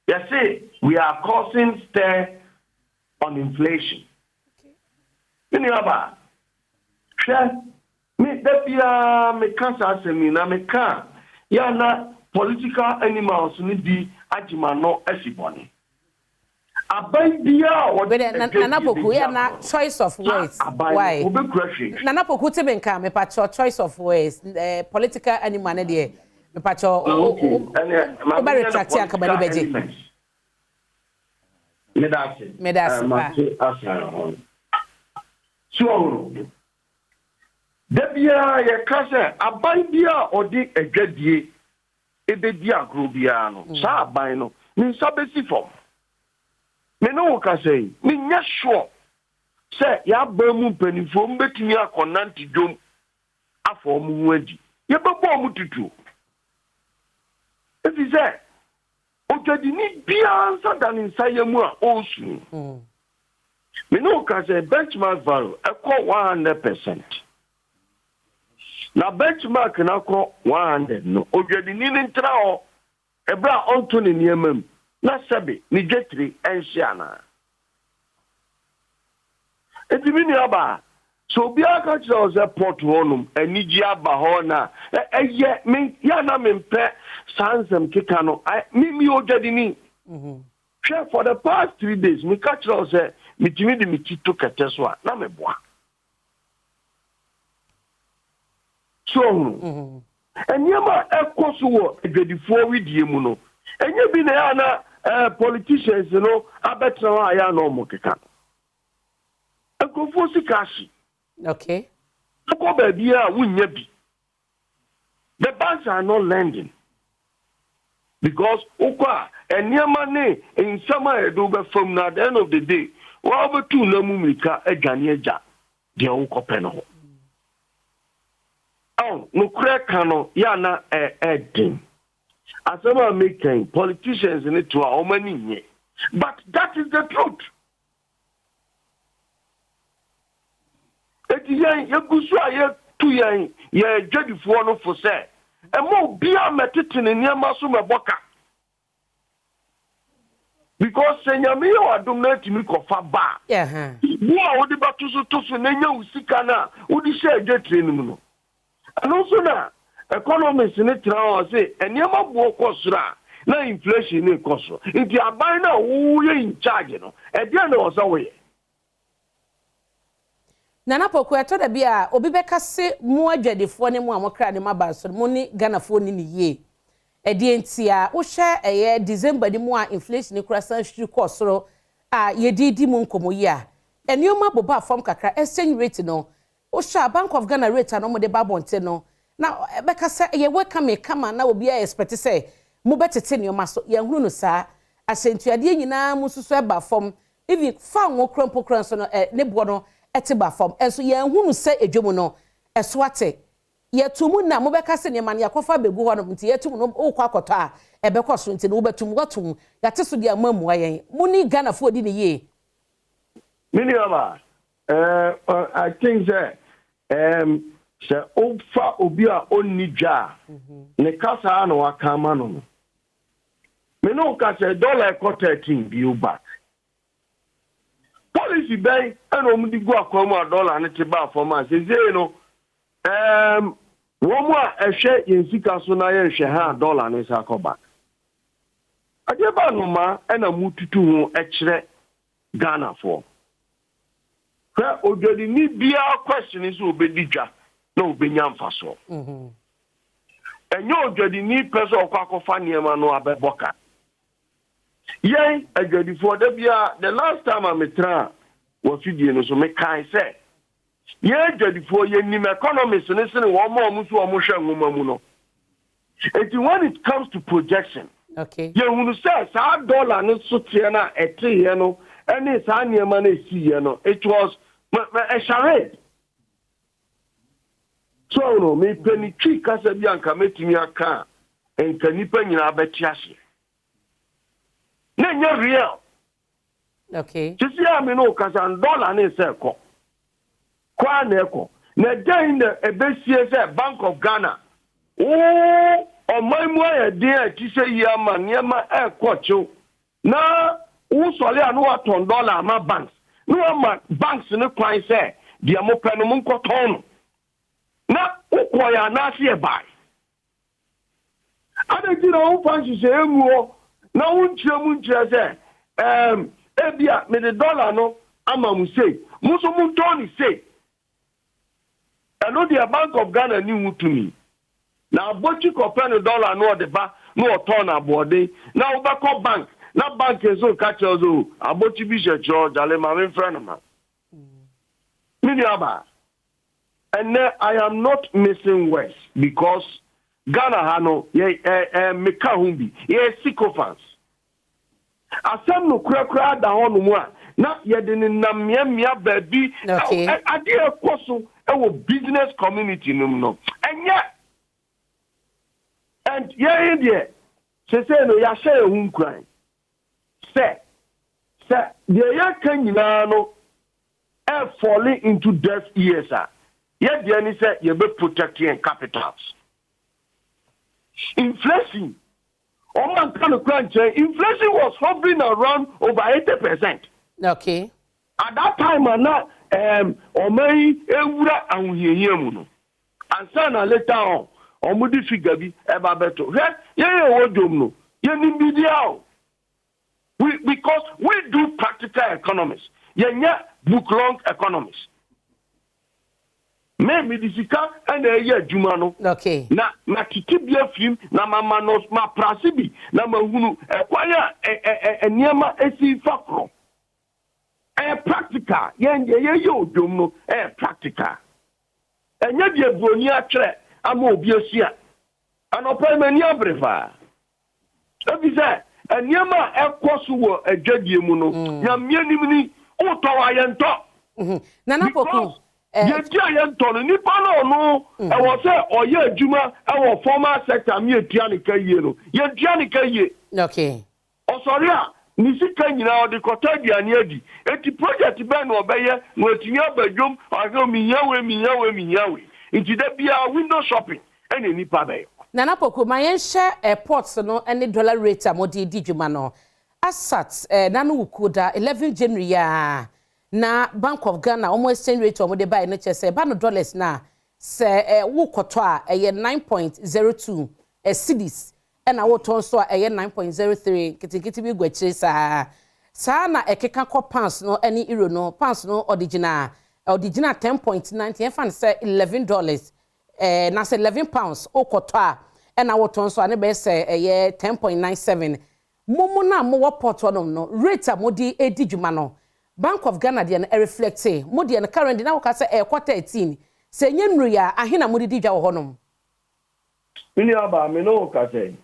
you say we are causing stir on inflation ni aba hwe me dapia me kansa asemi na me kan ya na political animals ni di agima no asiboni abai bia o Nana Poku ya na choice of words why Nana Poku te benka me pacho choice of words political animal na de me pacho o ba retract ya ka ba ni beje me that's so Debia ye kase aban bia odi adwadie ebedi agro bia no sa aban no ni sabesi fom me no kase ni nya sure se ya ba mu panifo mbetumi akonanti dwom afọ mu wadi ye bebo mu tutu efi se odwadi ni bia nsa dan nsa yemu a osu Me no ka say benchmark value e call 100%. Na benchmark na call 100 no. Odwedini ni ntra ho ebra onto ne niamam na sabe ni getri enhia na. Etimi ni aba so bia ka kire o port honum anigi aba ho na eye me ya na me mpe sansem keka no mi odwedini. For the past 3 days, me catch us me timi di me tito keteswa na me boa. So, enyema ekoso wo edwedifo widie mu no. Enye bi na ya na politicians no abetra wa ya no mo keka. Ekofo sikashi. Okay. Ko ba bia wunya bi. The banks are not lending. Because ukwa enyema ne insama edo be from na at the end of the day wa be tu na mumika adwane agya de ukopɛ no ho no kra kano ya na edin asema making politicians in it to our money, but that is the truth. Etiyan yegusu aye tuyan ye dwadifo no for say e mo bia metete ne niam so meboka. Because senyame yo adom na timi kofa ba. Wo a wodi batuso toso na nya usika na wodi share dwetire nim no. Ano so na economists ne tra o say eniema bo kosura na inflation ne koso. Nti aban na wo ye in charge no. E dia na o so we. Nana poku eto da bia obi beka se mu adwadefo ne mu amokra ne maba so mu ni ganafo ni ye. Edi entia wo hwe eye December di mu a inflation ni kura san hwiri kosoro a yedidi mu nkomo yi a enioma boba fam kakra exchange rate no wo hwe Bank of Ghana rate no mo de babonte no na beka se ye welcome kama na obi a expect se mu betete nioma so ye hunu no saa asentuade nyina mu susu eba fam even fa wo krompo kranso no ne bo no etiba fam enso ye hunu se edwomu no eso ate yetumu na mo beka se ne man yakofa begu ho no nti yetumu no okwa akoto a ebekoso nti no wobetum watum yate so dia mamu ayen muni Ghana fo di ne ye Miniama I think that se ofa obi a onni dwa ne kasa na wakama no me no ka se dollar ko 13 bi back policy bay and omudi go akwa dollar ne te ba for ma se no womo a ehwe yensika so na ye hwe ha dollar ne sa ko back adeba no ma na mututu ho ekire Ghana for ka odwadi ni bia question is obedidwa na obenya mfaso enyo odwadi ni person okwa akofa niema no abeboka yen adwadi for da bia the last time I metra wo fidie no so me kan say ye adwadifo ye nim economists ne se ne wo ma omuso omuhwe nwoma mu no. When it comes to projection, okay, ye hunu say sa dollar ne so tie na ete no ene sa niema na esi no, it was a charade. So no me peni twi kasa bi anka metimi aka enka nipa nyina abeti ase na nya real. Okay, tisi ami no kasa dollar ne se ko kwa na eko na den na ebesie se Bank of Ghana o maimu ya den a tise yi ama niema ekocho na wo sole anu aton dollar ma banks no ama banks ne kwan se dia mo pɛ no mo nkoton na ukwo ya na se e bai ade ti na wo fancy se emuo na wo nkyerɛ mu nkyerɛ se ebia me the dollar no ama mu sei mo so mo ton sei eno the Bank of Ghana ni wutumi na abochi kopɛ no dollar no de ba no ton abode na wo ba ko bank na bank ezo ka chezo abochi bi checho jale ma me friend ma mini aba. And I am not missing words because Ghana hano meka humbi ye sycophants. Asem no kura da hono mu a na ye de namia baby ade ekoso e wo business community no enye and ye there say no ya share hu nkran say de ya kan nyina no falling into deaf ears. Yet the any say you be protecting capitals. Inflation. Oh man, kind of crunch. Inflation was hovering around over 80%. Okay. At that time, now, Omei Ewura and Yemuno. And son later on, Omudi Figabi, Ebabeto. Because we do practical economics. Book long economics. Maybe this is and a year Jumano. Okay. Na kitibia film, na mamanos, ma prasibi, na mahunu, kwaya, niema esi fakro. Practical. Yo domno, practical. And yet, you go near tre, I'm obiosia. And open many abrefa. That is that. And Yama Elquasu, a judge muno, Yamianimini, Otawayanto. Nana Poku. Giant Tony, Nipano, no, I was there, or ye Juma, our former sector, mere Tianica Yeno. Ye Tianica Ye. Okay. Oh, sorry. Nisika nyina odi kotagi aniadi eti project ben obeye nwetinya badwom ago miyawe nti da bia window shopping ene nipa be Nana Poku ma yenhye airports no ene dollar rate amodi di dwuma no asat nanu wukuda 11 January ya na Bank of Ghana omo exchange rate omode buy no chese ba no dollars na se wo koto a 9.02 cedis and our ton so 9.03 kitikiti bi gwachiri sa na ekeka ko pounds no any euro no pounds no original 10.90 e fan say $11 na say 11 pounds okoto a and our ton so ne be say 10.97 momo na mo port no rate amodi edi dwuma no Bank of Ghana de na reflect mo de na current na wo ka say quarter 13 say nyemru ya ahina modi di dwa wo honom mini aba me no ka say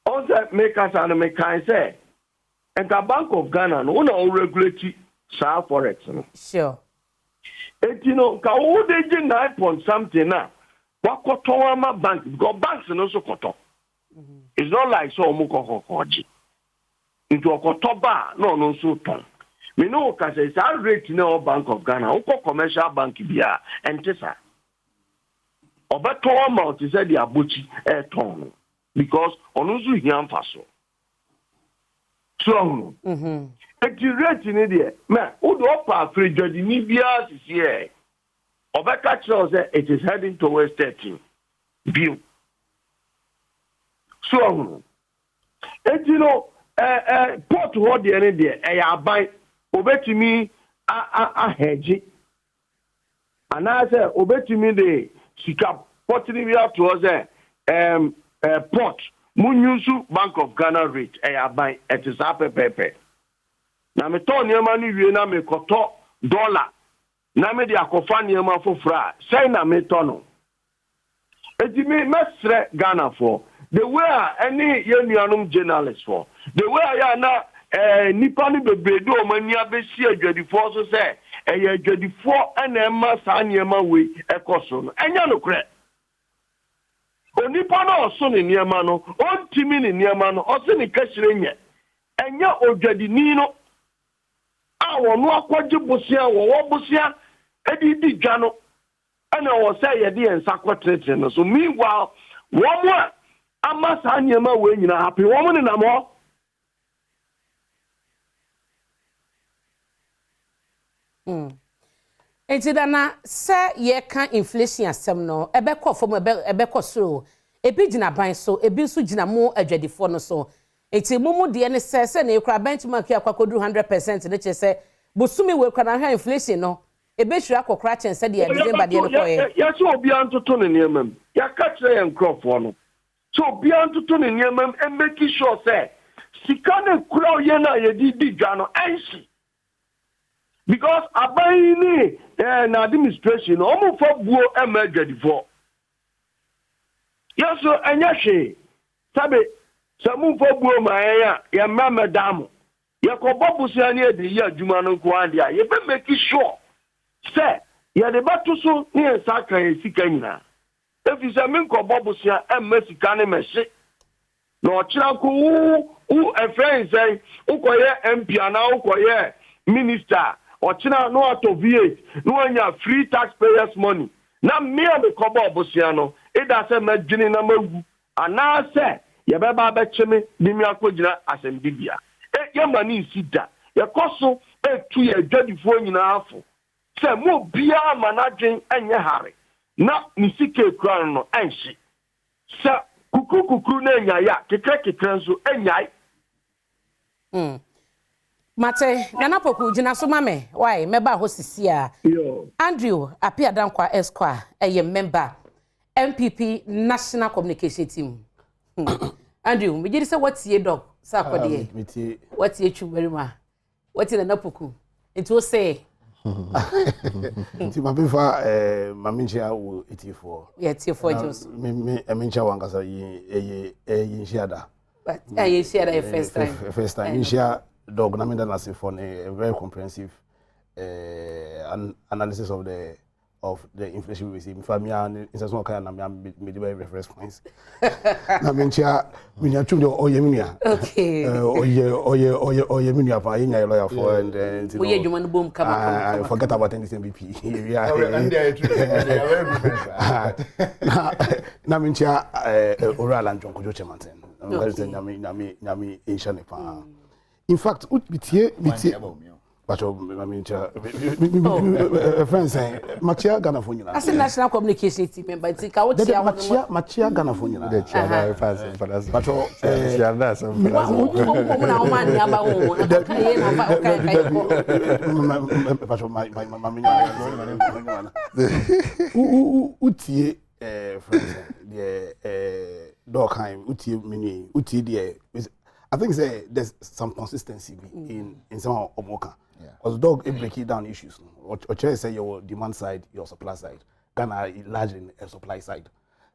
also make us and make I say and the Bank of Ghana no na regulate sa forex no sure etino ka wo de 9 point something na wakoto ama bank because banks no so koto it's not like so omo kokoji into okoto ba no so ton me no ka say sa rate na Bank of Ghana uko commercial bank bia entesa obeto amount say the abochi ton because onuzu hiam faso so the rate in there man who do up free judge ni bia is here obeka chiro say it is heading towards 13 view so port what the any there ya buy obetimi a hedge and I say obetimi de sika port ni bia to us port munyusu Bank of Ghana rate buy it is up pepe na me to niema ni wie na me koto dollar na me de akofa niema fofra say na me to no eti me mesre Ghana for the way any yenuanum journalists for the way ya na nipa ni bebredo o mani abesi adwadifo so say adwadifo na ema sa niema we ekoso no enya no kre onipa na oso ne niema no ontimi ne niema no oso ne kashire nye enya odwadini no awonu akwaje bosia wo bosia edidi dwa no ana wo say ye de ensa kwatrete no so meanwhile wo mo amasa niema we nyina happy wo mo ne na mo enti dana se ye kan inflation asem no ebekọ fom ebekọ so ebi gina ban so ebi so gina mo adwadifo no so enti momo de ne se na ekura benchmark akwakodu 100% ne che se bosumi we kwa na inflation no ebehwira akokra chen se de December de no koye ya so obi antoto ne niemam ya ka kire ye nkrofo no so obi antoto ne niemam and make sure say sika ne kura ye na ye di dwa no ensi because abayini na administration omo for buo emergency yeso enyahwe sabe samu for buo ma ya madam ya ko bobusia ne edi ya adwuma no ko ande a ye be make sure say ya de batuso ne ensa kan sika nyina efi se min ko bobusia sika ne mehye na o kira ko u efren say ukoye MP na ukoye minister ochina no ato V8 no anya free taxpayers money na me am kobo obosia no ida se madwini na magu ana se ye beba ba cheme ni mi akogina asembibia ye mani sida ye koso etu ye dwadifo nyina afo se mo bia manadwen enye hare na ni sike kura no enhye se kukuru na enya ya kekre nso enyai Mate, Nana Poku, Jina Sumame, why, member Hosisia. Andrew, Apia Dankwa Esquire, a member, MPP National Communication Team. Andrew, we did say what's your dog, Sakodi? What's your chuberima? What's in the Napoku? It will say. Timabifa, Mamincha will 84. Yeah, 84 just. Me, Amincha Wangasa, ye shada. But I shared a first time. First time, you share. Dog Namida Nasi for a very comprehensive analysis of the inflation we see. In fact, it's a small kind of midway reference points. I mean, when you choose your Oyeminia, okay, Oyeminia, I lawyer for and I forget about anything BP. Namincha oral and John Kujo Manton. Nami Asian. In fact, but friends say Machia Ghana for you. As a national communication team member, it's Machia Ghana for you. The chair for us. But Utie the Dorkheim, Utie Mini, Utie the I think there's some consistency in some of Omoka. Because dog it break down issues. Or say your demand side, your supply side. Ghana large in a supply side.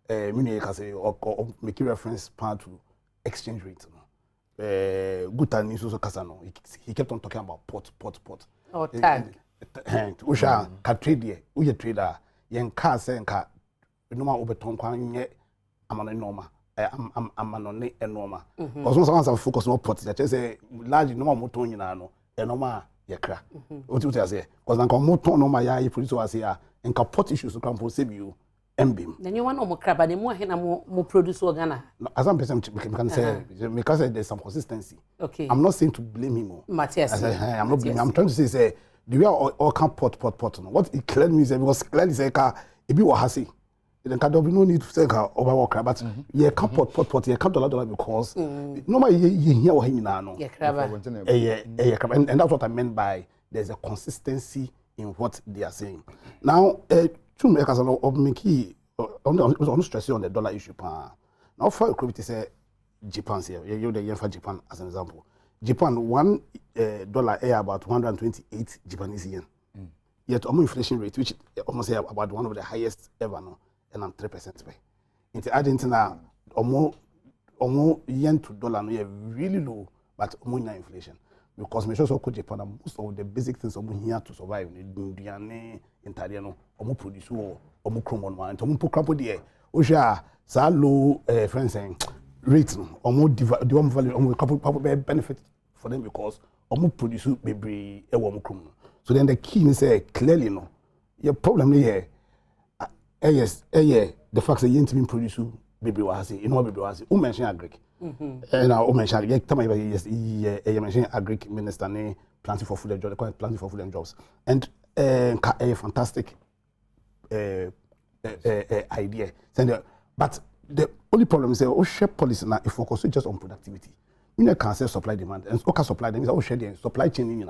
Meaning can say or make a reference part to exchange rate. Good news also Casano. He kept on talking about port. Oh, tag. Usha ka trade ye. Uye trader. Yen car say nka normal obeton kwan ye amana normal. I'm on a normal. Because once I focus on pots, that is a large normal motor in ano, a normal yakra. What you say? Because I'm going to no my producer was here and pot issues to come for you MBIM. Then you want no more crab and more produce organa. As I'm can say, because there's some consistency. Okay. I'm not saying to blame him. Matthias. I'm not blaming. I'm trying to say, the way all can pot. What it clearly means because clearly say, it be what has it. Then there will be no need to say over crab, but yeah, can't pot, yeah, can't dollar because normally you hear what he know. Yeah, crab. And that's what I meant by there's a consistency in what they are saying. Now, two makers of Mickey on stress on the dollar issue. Now, for equity, say Japan here, you the yen for Japan as an example. Japan $1 about 128 Japanese yen. Yet, inflation rate, which almost about one of the highest ever now. And I'm 3% pay. In Argentina, almost yen to dollar no really low, but almost inflation. Because me also could Japan most of the basic things almost here to survive. Indian, Italiano, almost produce or almost chrome one, almost put crap there. Osha, so low friends saying rates almost the one value almost couple benefit for them because almost produce baby a warm chrome. So then the key is clearly no. Your problem here. Yes, the fact that you ain't produce baby was you know baby was who mention agric. And I mention yes, you mention agric minister ne planting for food and jobs, planting for food and jobs. And a fantastic idea. But the only problem is that share policy now if focus just on productivity. You can't say supply demand and okay supply them is all share the supply chain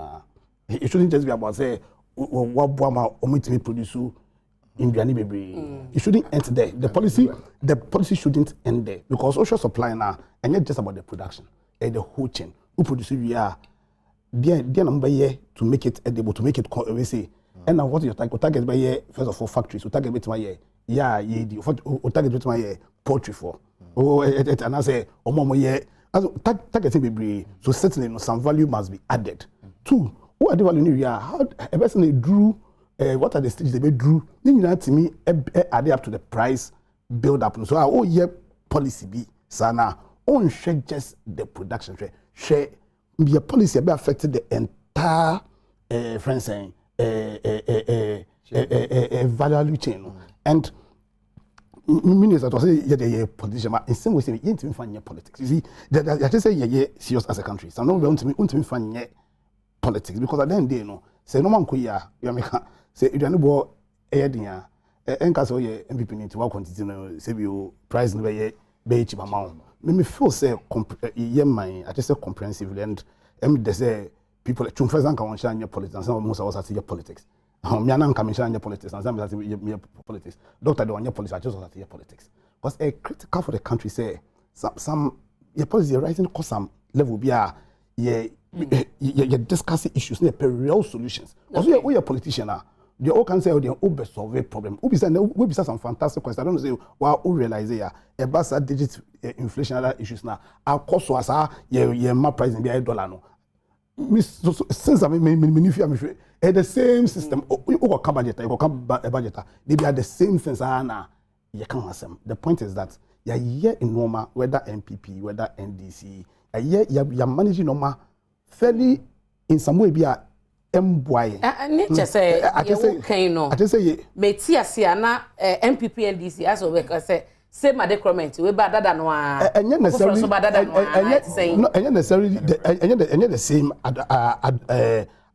it shouldn't just be about say what omit produce it shouldn't end there. The policy shouldn't end there because social supply now and not just about the production and the whole chain. Who produces we are dear number year to make it edible, to make it we say. And now what your target by year first of all factories, target bit my year. Yeah, target bit my year poultry for. And I say more year targeting be so certainly some value must be added. Two, who are the value we are how a person they drew what are the stages they drew? Then you to me add up to the price build up. So policy be sana on share just the production share be a policy be affected the entire friends saying value chain and minister to say yeah politician in some way say you need find politics. You see, I just say yeah serious as a country. So no want to find politics because at the end day no say no man ko ya make say you no bo dia enka so ye MVP need to quantity no say you price no be cheap amount. Me feel say yeah my I just say comprehensively and they say people chum first and can share politics and some most of us are politics. Me anan come share politics and some are politics. Doctor do politics I just want to politics. Because a critical for the country say some your policy rising cause some level be you discuss issues near real solutions. Also we are politician now. They all can say they will solve a problem. We be some fantastic questions. I don't say why we realize a basa digit inflation other issues now. Our cost was my price in the dollar no. Since I mean the same system. You come budget, you come budget. They be at the same things. You can't ask them. The point is that you're here in Noma, whether NPP, whether NDC, you're managing Noma fairly in some way. Be a MBY. I just say, no. I just say, Metia Siana, MPP and DC, as we say, my decrement, we better than one. And yet necessarily, and necessarily, and yet the same.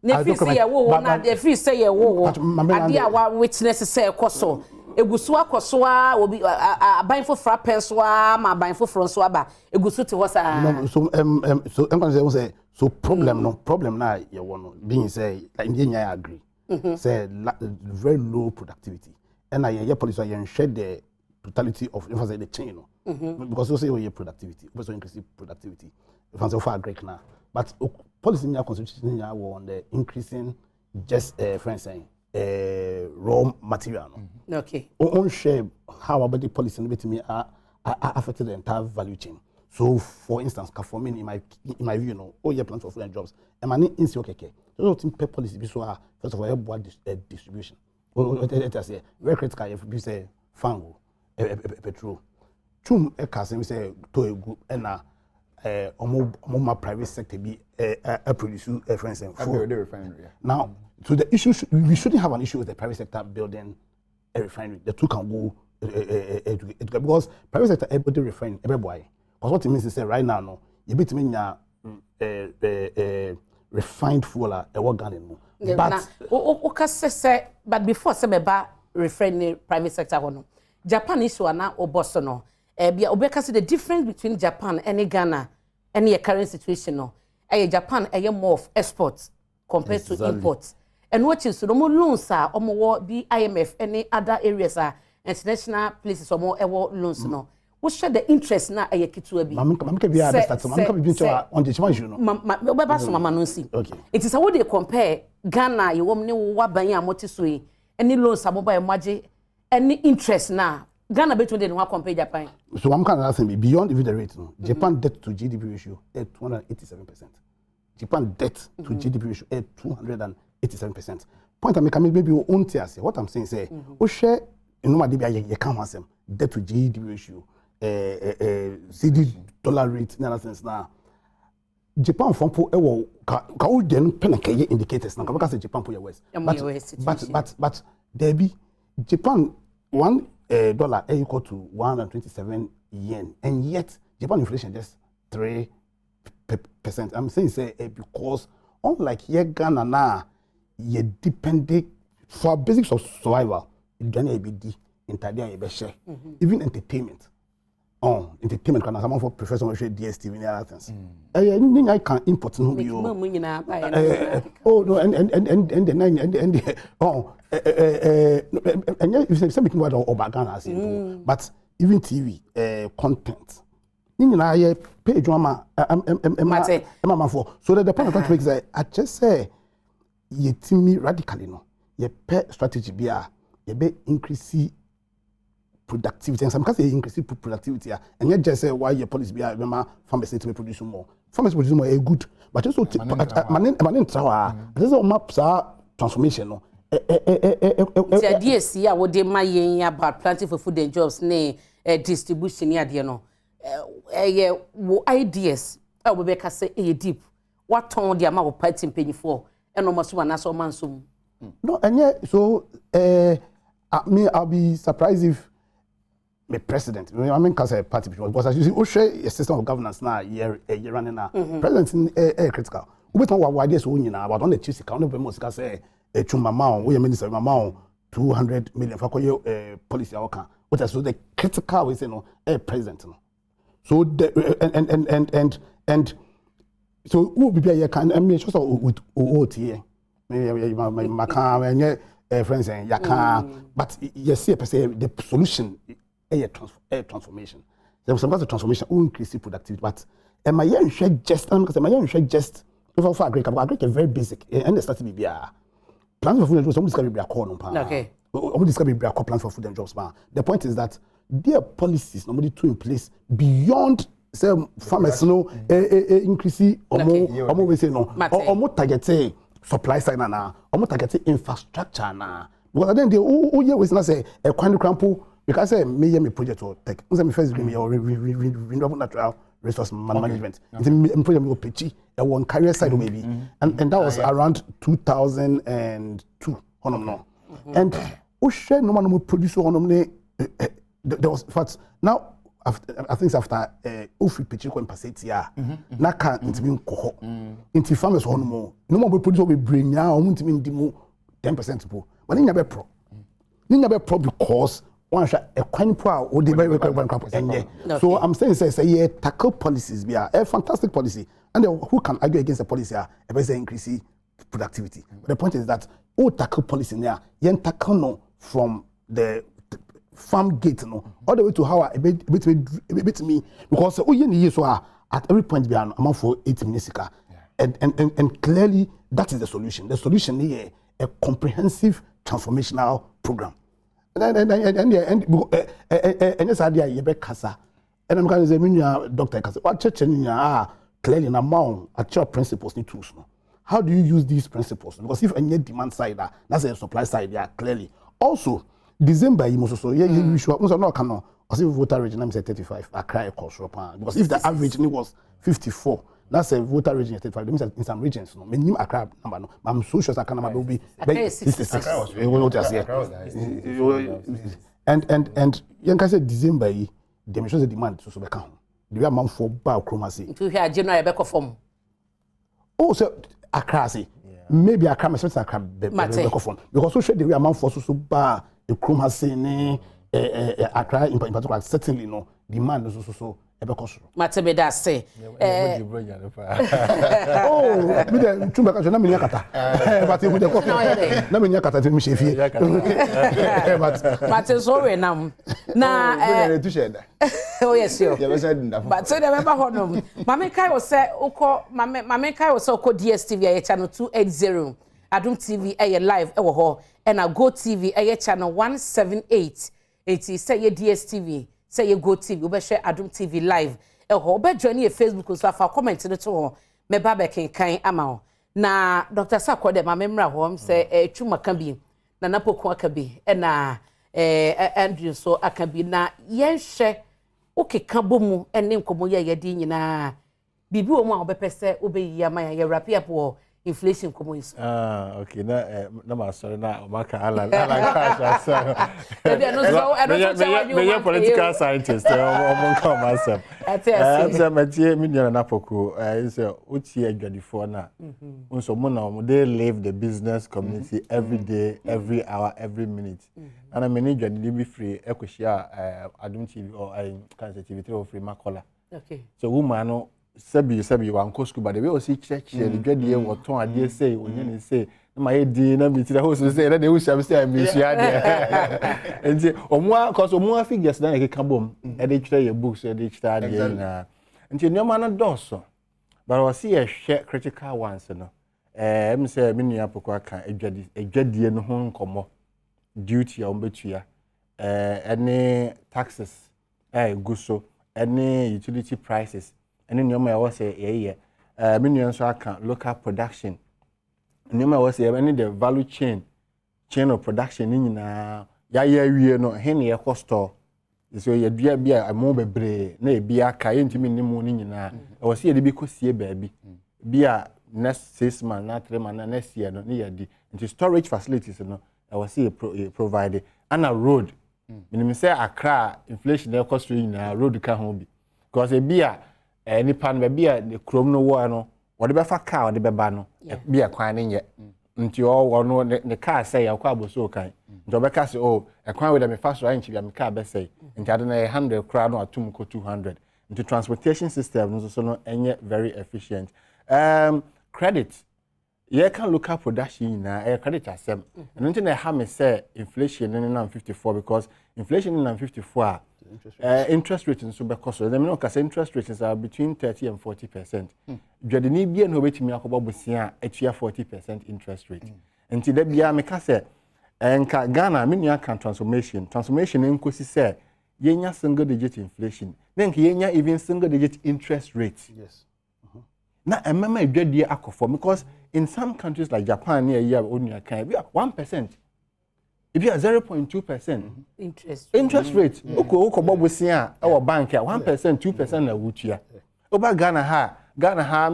Nefi say a wo na nefi say a wo ade a wa witness say koso egusu akoso a obi aban fofra penso a ma aban fofro so aba egusu te ho sa so I'm say so problem na ye wono being say like I agree say very low productivity and I policy you share the totality of emphasize the chain because you say your productivity also increase productivity if I'm so far great now but policy in your constitution now on the increasing just friends saying raw material okay on share how about the policy in me affected the entire value chain. So for instance for me in my view all your plans for food and jobs and money in okay those things policy be so first of all help distribution it is very critical if you say fango petrol chum e ka say to a group and my private sector be produce friends and food refinery. Now, so the issue we shouldn't have an issue with the private sector building a refinery. The two can go because private sector able to refine every boy. Because what it means is that right now, no, you beat me refined fuel a organ. But before say refinery private sector no, Japan is one now or Boston no. Obeka the difference between Japan and Ghana and your current situation no. Japan more of exports compared to imports. And what is no more loans are or more be IMF any other areas are international places or more loans no. What share the interest na kitu abi? Mama can be on the okay. It is how they compare Ghana you want wa ban ya motisui any loans amoba emaje any interest na Ghana between them one compare Japan. So I'm kind of asking me beyond even the rate. No? Japan debt to GDP ratio at 287%. Japan debt to GDP ratio at 287%. Point I make maybe you own tears. What I'm saying say, we share in no matter you can't answer debt to GDP ratio, CD dollar rate, nonsense now. Japan from po ka then penake indicators now because Japan po US. But there be Japan $1 equal to 127 yen, and yet Japan inflation just 3%. I'm saying say because unlike here Ghana now, you dependent for basics of survival. Ghana be di interdia be share, even entertainment. Entertainment can someone for professional share DSTV and other things. I can import no be oh no and you say something about Ghana but even TV content. You pay drama for so that the point of is that I just say you team me radically no you pay strategy be you be increase productivity and some can say increase productivity and you just say why your policy be remember farmers need to produce more are good but also man trawa this is map transformation no the DSC what they my about planting for food and jobs ne distribution ya de no ideas we be ka say deep what ton the amount of party penny for no maso na so manso. No, and yeah, so I'll be surprised if the president, I mean, because a party because as you see, share a system of governance now year running now. President is critical. We don't know why this one now, but on the Tuesday, count of most can say a chuma mount, we minister amount 200 million for policy outcome. What is so the critical is a president. So the and so who be here can I mean just with OTA. My car and friends and yaka, but you see the solution. A transformation. There was some kind of transformation who increase productivity. But my young share just because my young share just for agriculture very basic and they start to be plans for food and jobs. Somebody describe be a call okay. Somebody describe be a plans for food and jobs. The point is that their policies nobody to in place beyond say farmers increase or more we say no or more target supply side na or more target infrastructure na because then the who here we say a quadruple. Because I may me project or tech. I am first degree or renewable natural resource management. It's a project we pitchy a one career side maybe, and that was around 2002. And we share no man produce on there was facts now. I think after Ofi pitchy when passate here, na can into being coho into farmers on more. No more produce we bring now. Want to mean demo 10% people. But you never pro. You never pro because. One shot a coin power or the very and so I'm saying say tackle policies be a fantastic policy and who can argue against the policy a better increase productivity. But the point is that tackle policy now yen tackle no from the farm gate no all the way to how a bit me because yen so at every point be an amount for 80 minutes and clearly that is the solution. The solution is a comprehensive transformational program. And yes, idea you be kasa. And I'm going to say, doctor kasa. What church clearly an amount at your principles need tools. How do you use these principles? Because if any demand side, that's a supply side. Yeah, clearly. Also, December you must also you sure. No, cannot. As if voter region I'm say 35. I cry across because if the average was 54. That's a voter region 35. That means in some regions, no, minimum Accra number no. I'm so sure Accra number will be 66. And you can say December, they may show the demand so become. The amount for bar chromacy. To hear January back form. Oh, so Accra say maybe Accra must Accra back form because so show the amount for so bar the chromacy ne Accra in particular certainly no demand so. Matebe da say oh me dey chumba ka na me yakata but e dey coffee na me yakata te me chefie but so we nam na oh yes yo but so dey member honom mama kai wo say ukọ mama kai wo say ukọ DSTV aye channel 280 Adom TV aye live e wo ho and a Go TV aye channel 178 eti say ye DSTV say you Go TV, we share Adom TV live. Be join your Facebook so afa comment to ho. Me ba be kenkan ama. Na Dr. Sakwa de ma memra ho say twuma ka bi. Na napoko aka bi. E na Andrew so aka bi na yen hye okeka bomu ene nkomo ye di nyina. Bibi wo mu a obepese obeyi ama ya wrap up wo inflation komo is. Okay. Na ma sorry na maka ala cash so. Me political scientist come myself. Say matie million na poko say uti adwadifo na. Unso mo na they live the business community every day, every hour, every minute. And I manage adwadi be free ekohia Adom TV or can say TV or free makola. Okay. So woman no Sabi wan ko school but the way o see church the dwadie woton ade say onye ne say na ma yedi na mi ti da host say na dey who shall say mi sua de enti omo cause omo figures na ke kabom e dey tire your books e dey tire ade na enti nyoma na doso but o see hwe critical ones no em say me nua poko aka edwadie no ho nkomo duty a ombetua any taxes guso any utility prices and then you may say millions aka local production and you may say any the value chain of production in na ya wie no hen ye cost so ye dua bia amo bebre na e bia ka ye ntimi nimu ni nyina e wo se ye de bi kosie baabi bia next 6 months na 3 months na next year no ne yadi into storage facilities no I was see provided and a road minimum say Accra inflation e cost na road ka ho bi because e bia nipa no bia the krom no wo no wo de be fa car wo de be ba no bia kwan ne nye nti o no ne car say ya kwa boso kan nti obeka say oh e kwan we de me fa so anchi bia me car be say nti ade na 100 kra no atum ko 200 nti transportation system no so no enye very efficient credit you can look at production na credit asem and nti na ha me say inflation in 54 because inflation in 54 interest rates nso be cost so them no ka say interest rates are between 30 and 40%. Dwade ni bia no betimi akobo bosia atua 40% interest rate. Nti da bia me ka say enka Ghana me nua kan transformation enkosi say yenya single digit inflation. Then yenya even single digit interest rate. Yes. Na emema dwade akofo because in some countries like Japan near year only can be 1%. If you are 0.2% interest rate, oko bobusia our bank 1%, 2% na wutua. Oba Ghana ha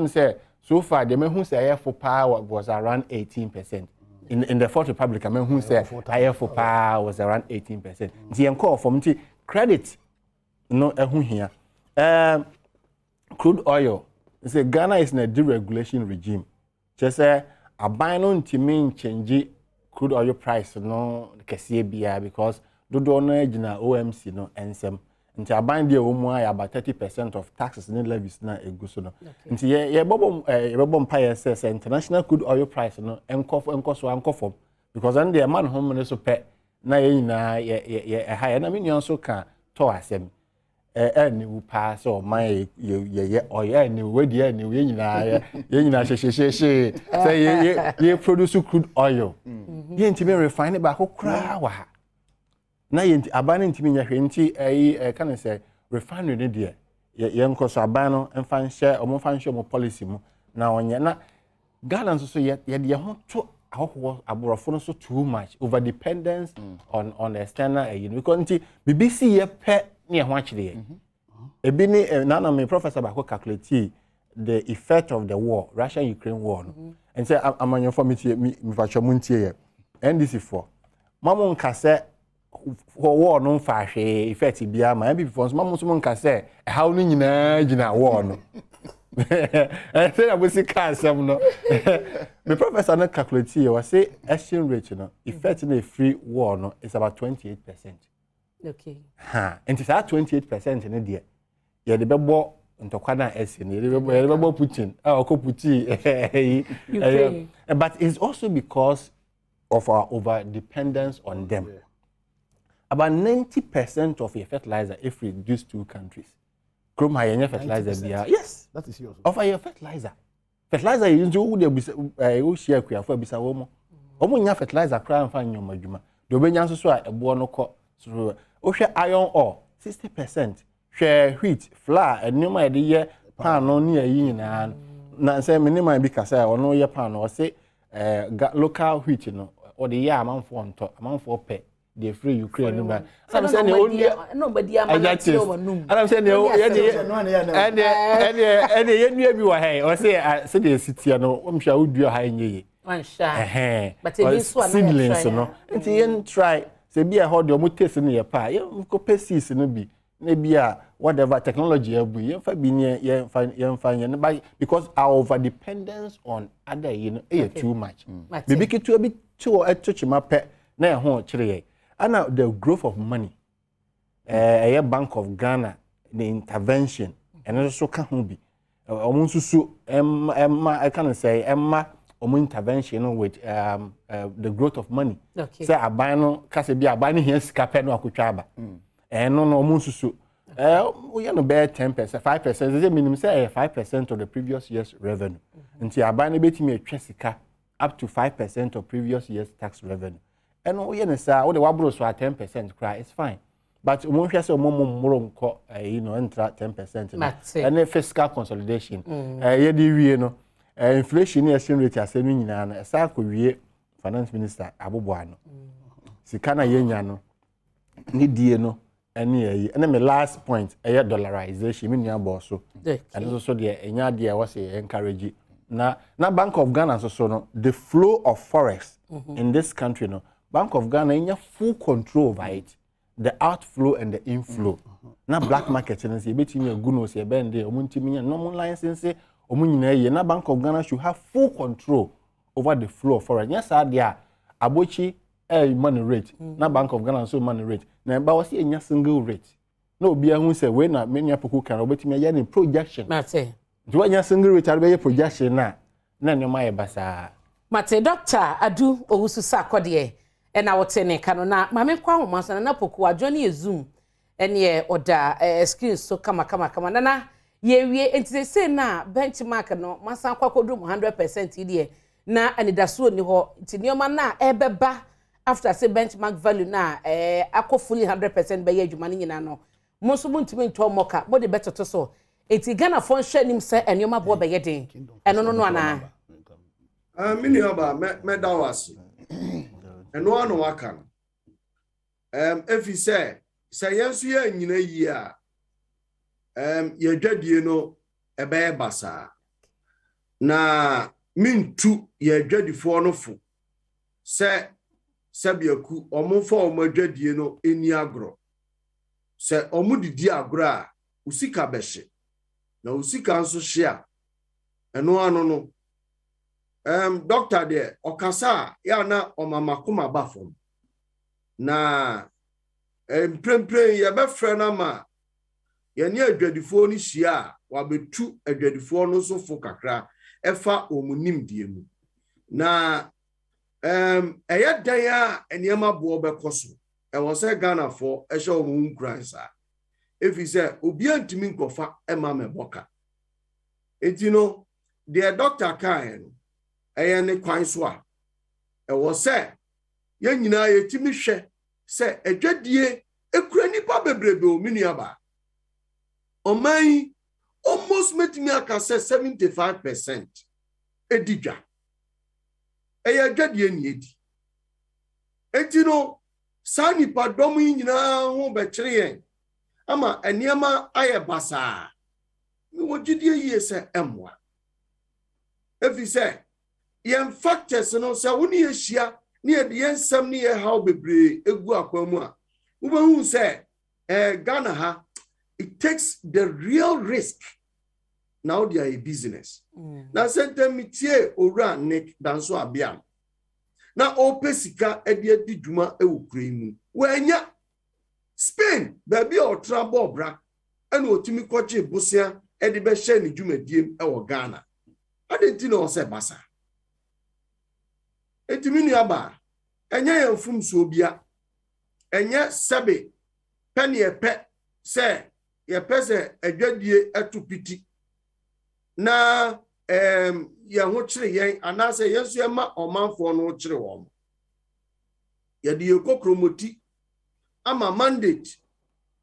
say so far the men who say for power was around 18%. In the Fourth Republic, men who say for power was around 18%. The encore from credit no ehun here. Crude oil. Say Ghana is in a deregulation regime. Just say aban no ntimi change crude oil price no kese bia because dodo no agina OMC no ensem nti aban de omu ay about 30% of taxes and levies na egu so no nti ye bobom pa say international crude oil price no enkoso because and the man home no so pe na ye nyina ye high na me nyon so kan to asem ni wu pa so my ye oil ni we dia ni ye nyina she say ye produce crude oil ye ntimi refine ba ko kra wa na ye abane ntimi nya hwe nti can say refinery ne de ye nkoso abano emfa nhye omfa nhye mo policy mu na onye na Ghana so ye de ho to ahoho aborofo no so too much over dependence on external because nti BBC ye pe ne ho akire ebi ni na me professor ba ko calculate the effect of the war Russia-Ukraine war and say amanyo for me fa chomu ntie ye NDC for mamo nka se war no fa hwe effect bia ma be before mamo so nka se how no nyina gina war no I say I was asem no me professor na calculate ye was say exchange rate no effect in a free war no is about 28%. Okay. And it's at 28% in a year. Yeah, the bebo ntokwa na ese ne the bebo Putin. But it's also because of our over dependence on them. Yeah. About 90% of your fertilizer if we these two countries. Krom hayenya fertilizer bia. Yes, that is yours. Of your fertilizer. Fertilizer you do dey share kuafo bisa wo mo. Omo nya fertilizer kra mfa nyom adwuma. Do be nya so a ebo no kọ so ohwe iron ore 60%, share wheat, flour, and no my dear pan on near yin and say minimum because I or no your pan or say local wheat, you know, or the year amount for on top, amount for pay, the free Ukraine number. I'm saying nobody, I'm saying or say the city, I'm sure would be a high ye. But it is one seedlings, no, and try. Say be a hold your mutase in your pa. You go pay seas no be. Maybe whatever technology you be. You be near you find because our over dependence on other too much. Maybe it to a bit too a touch my pet na ho chire. And now the growth of money. A Bank of Ghana the intervention and also can be. Omunsusu I can say Emma intervention with the growth of money. Okay. Say abano kase bia abani here sika pe no akotwa aba. No omunsusu. We no bear 10%, 5%. Say minimum say 5% of the previous year's revenue. Nti abani betimi atwa sika up to 5% of previous year's tax revenue. And we na say we dey wabro so 10% cry it's fine. But omunhwe say omomoro nko entra 10%. And fiscal consolidation. Ye di wie no inflation exchange rate asem nyina na esa akọwie finance minister aboboano sika na yenya no ni die no ene yi ene me last point dollarization me nua bo so and so de enya de was encourage na Bank of Ghana so no the flow of forex in this country no Bank of Ghana in full control over it, the outflow and the inflow. Na black market no say betimi aguno say ben dey omuntimi normal license omunyina ye na Bank of Ghana should have full control over the flow of foreign. Yes dia abochi money rate na Bank of Ghana so money rate na ba wasi enya single rate na obi ahun say we na many people can obetimi ya ni projection mate do enya single rate are be projection na nyoma ye basa mate Dr. Adu Owusu Sakode na wote ne kanu na mame kwa homanso na poku adwoni ezum ene oda screen so kama na ye wie enti say na benchmark no masan kwakodum 100% ide na anidaso ni ho nti nioma na ebeba after say benchmark value na akọ fully 100% be ye adwuma ni nyina no mo so muntimi nto moka mo de beto to so enti Ghana fon hwe nim say enioma bo be ye den eno no ana mini oba me dawasi eno anu waka efi say yensu ye nyina yi a ye dwadie no ebe basa na mintu ye dwadifo no fo se biaku omufo omadwadie no eni agro se omudidi agro a usika behye na usika nso hye a eno anu no doctor de okasa ya na omamakoma bafom na prempre ye be frɛ na ma ye ne adwadifo ni hia wa betu adwadifo no so fo kakra efa omunim die mu na eye dan a eniema bo be koso e wo se Ghana fo e hye omun kransa efi se obi antimi nkofa e ma me boka etino the doctor kan eye ne kwan so a e wo se ye nyina ye timi hwe se adwadie ekura nipa bebrebe o minuaba omai almost met me aka say 75% edija eya adwadie ni edi etino sa nipa dom nyina ho be kire yen ama eniema aye basa mi wogidie yie se emwa efi se yen factors no se woni ye hia ni e de ensam ni ye how bebre egu akwamu a ubehu say Ghana ha it takes the real risk now they are a business na sentemitie ora Nick danso abiam na opesika edi dwuma ewukure mu wanya Spain baby o trabo bra ena otimi kwache bosia edi be hye ni dwumadiem ewo Ghana adenti na o se basa etimi ni aba enye yemfum so obia enye sebe pene epe se ye pese adwadie atupiti na ye ho kire yen anase yesu ye ma omanfo no kire wo ye de ekokromoti ama mandate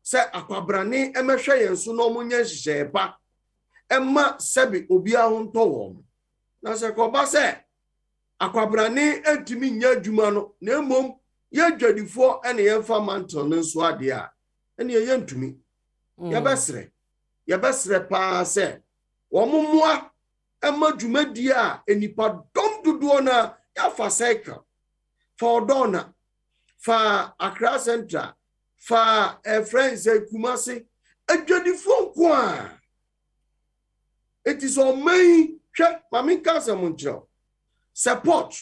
se akwabrane emehwe yen so no munye hihye pa emma sebe obi ahonto wo na se ko ba se akwabrane antimi nya adwuma no na emom ye adwadifo ene ye fa mantle no so ade a ene ye ntumi ye besre pa se wo mommoa emma dwumadi a enipa dom dodo na ya fa cycle for dona fa Accra Central fa friends Kumasi adwadifo nko a it is on me hwe mami kansa monchro support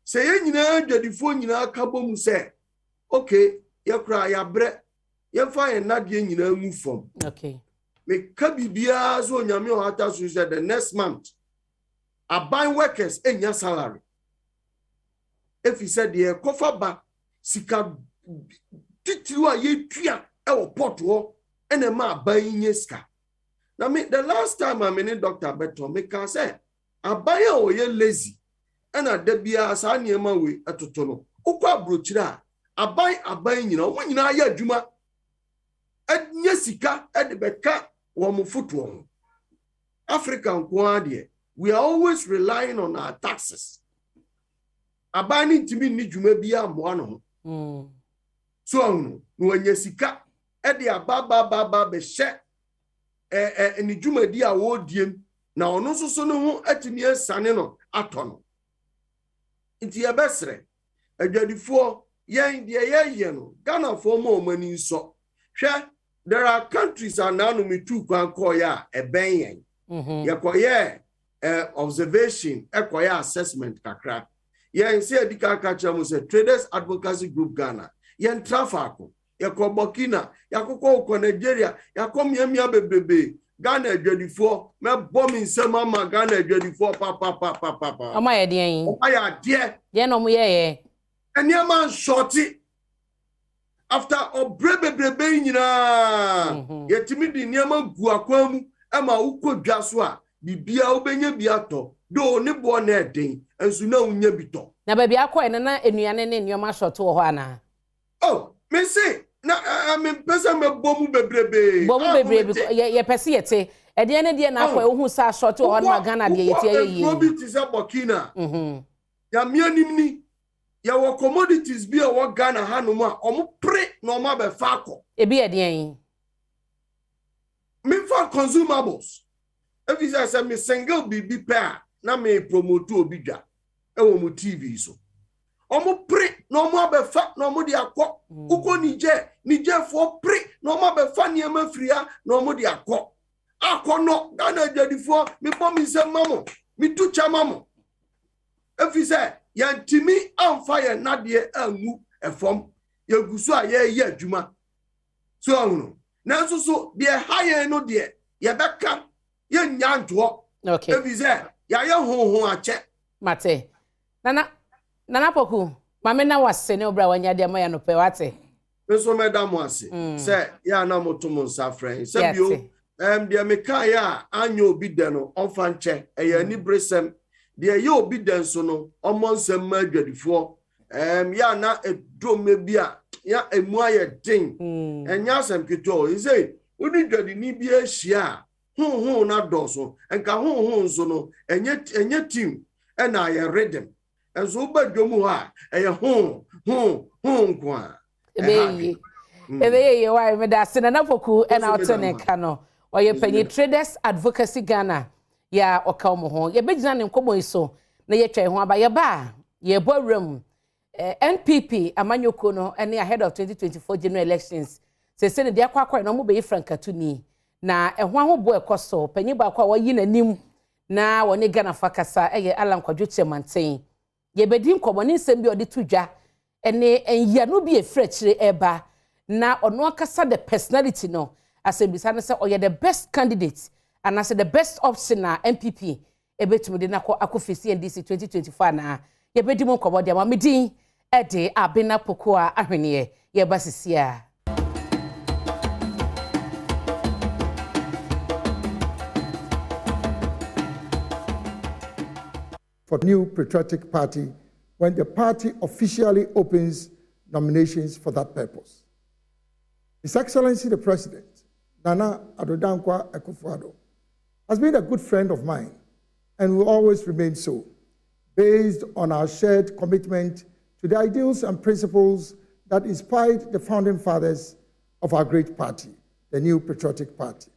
say ye nyina adwadifo nyina akabom se okay ye kra ya bre ye fa ye nade nyina mu fom okay me kabibia so nyame o hata so say the next month aban workers enya salary if he said ye kofa ba sika titiru a ye tua e wo pot ho ene ma aban nye sika na me the last time I mean Dr. Beto me can say aban o ye lazy ena da bia sa niema we atoto no ukwa brochira aban nyina wo nyina ya adwuma enya sika ede beka wo mo foto African kwade we are always relying on our taxes abani ntimi ni dwuma bia amwa no so anu no enya sika ede ababa be hye ni dwuma di a wo diem na ono so no ho atimi asane no atono nti yebesre adwadifo yen de ye no Ghana for mo mani nso hwe there are countries are now no metu kwan koya eben yen yekoye observation ekoye assessment kakra yen se edika kacha mo se Traders Advocacy Group Ghana yen trafako yeko Burkina yakoko Nigeria yakom yamia bebrebe Ghana adwadifo me bom nsem ama Ghana adwadifo papa ama ye den o ya de no mo ye man shorty after obrebebrebe nyina yetimi di niema gu akwamu ama ukodwa so a bibia obenya biato do ne bo na eden ensu na unya bito na ba bia akoy na enuane ne nioma short wo ho ana oh me say na me pesa me bomu bebrebe ye pese yete e de ne de na akoy wo hu sa short wo ho na Ghana de yete ye Property is Burkina ya mianim ni ya wo commodities bi a wo Ghana hanom a omo pre na omo be fa akọ e bi e den me for consumables if you say me single bibi pair na me promote obi dwa e wo mo TV so omo pre na omo be fa na omo de akọ uko Niger for pre na omo be fa niema fria na omo de akọ no Ghana adwadifo me bom nsem mamo me tu chamamo if you say yantimi amfa ye nade angu efom yegusu a ye adwuma so ahunu nanso so de haye no de ye beka ye nyanto okay if you say ya ye honhon ache mate nana poku mame na wase ne obra wanya de moya no pe wate so medam wase say ya na motom nsa friend say bio de meka ya anyo obi de no onfa nche eya ni bresem de ye obi de so no omonsem ma adwadifo ya na edome bia ya emu aye den enya asem keto he say odi dwadi ni bi ahia hu na doso enka hu nso no enye team na ye rhythm enso badwom ha eye hu kwa ebe why me da sena na poku na otene ka no oye panyi Traders Advocacy Ghana ya oka mo ho ye begina ne nkomo iso na ye twa ho aba ye ba ye borum NPP amanyoko no ene ahead of 2024 general elections se ne de akwa no mo be frankatuni na ehwo ahobo ekoso panyi ba kwa wayi nanim na woni Ghana fakasa eye alankwadwo chemanten ye bedi nkomo ne nsem bi ode tudwa ene enya no bi efrechire eba na ono akasa the personality no asembisa no say oye the best candidate and as the best option na MPP ebetumi de nakọ akofisi NDC 2024 na ye bedi mo nkomo de amamedin ede abena pokoa ahwene ye basisia for new patriotic party when the party officially opens nominations for that purpose. His Excellency the President, Nana Addo Dankwa Akufo-Addo, has been a good friend of mine and will always remain so, based on our shared commitment to the ideals and principles that inspired the founding fathers of our great party, the New Patriotic Party.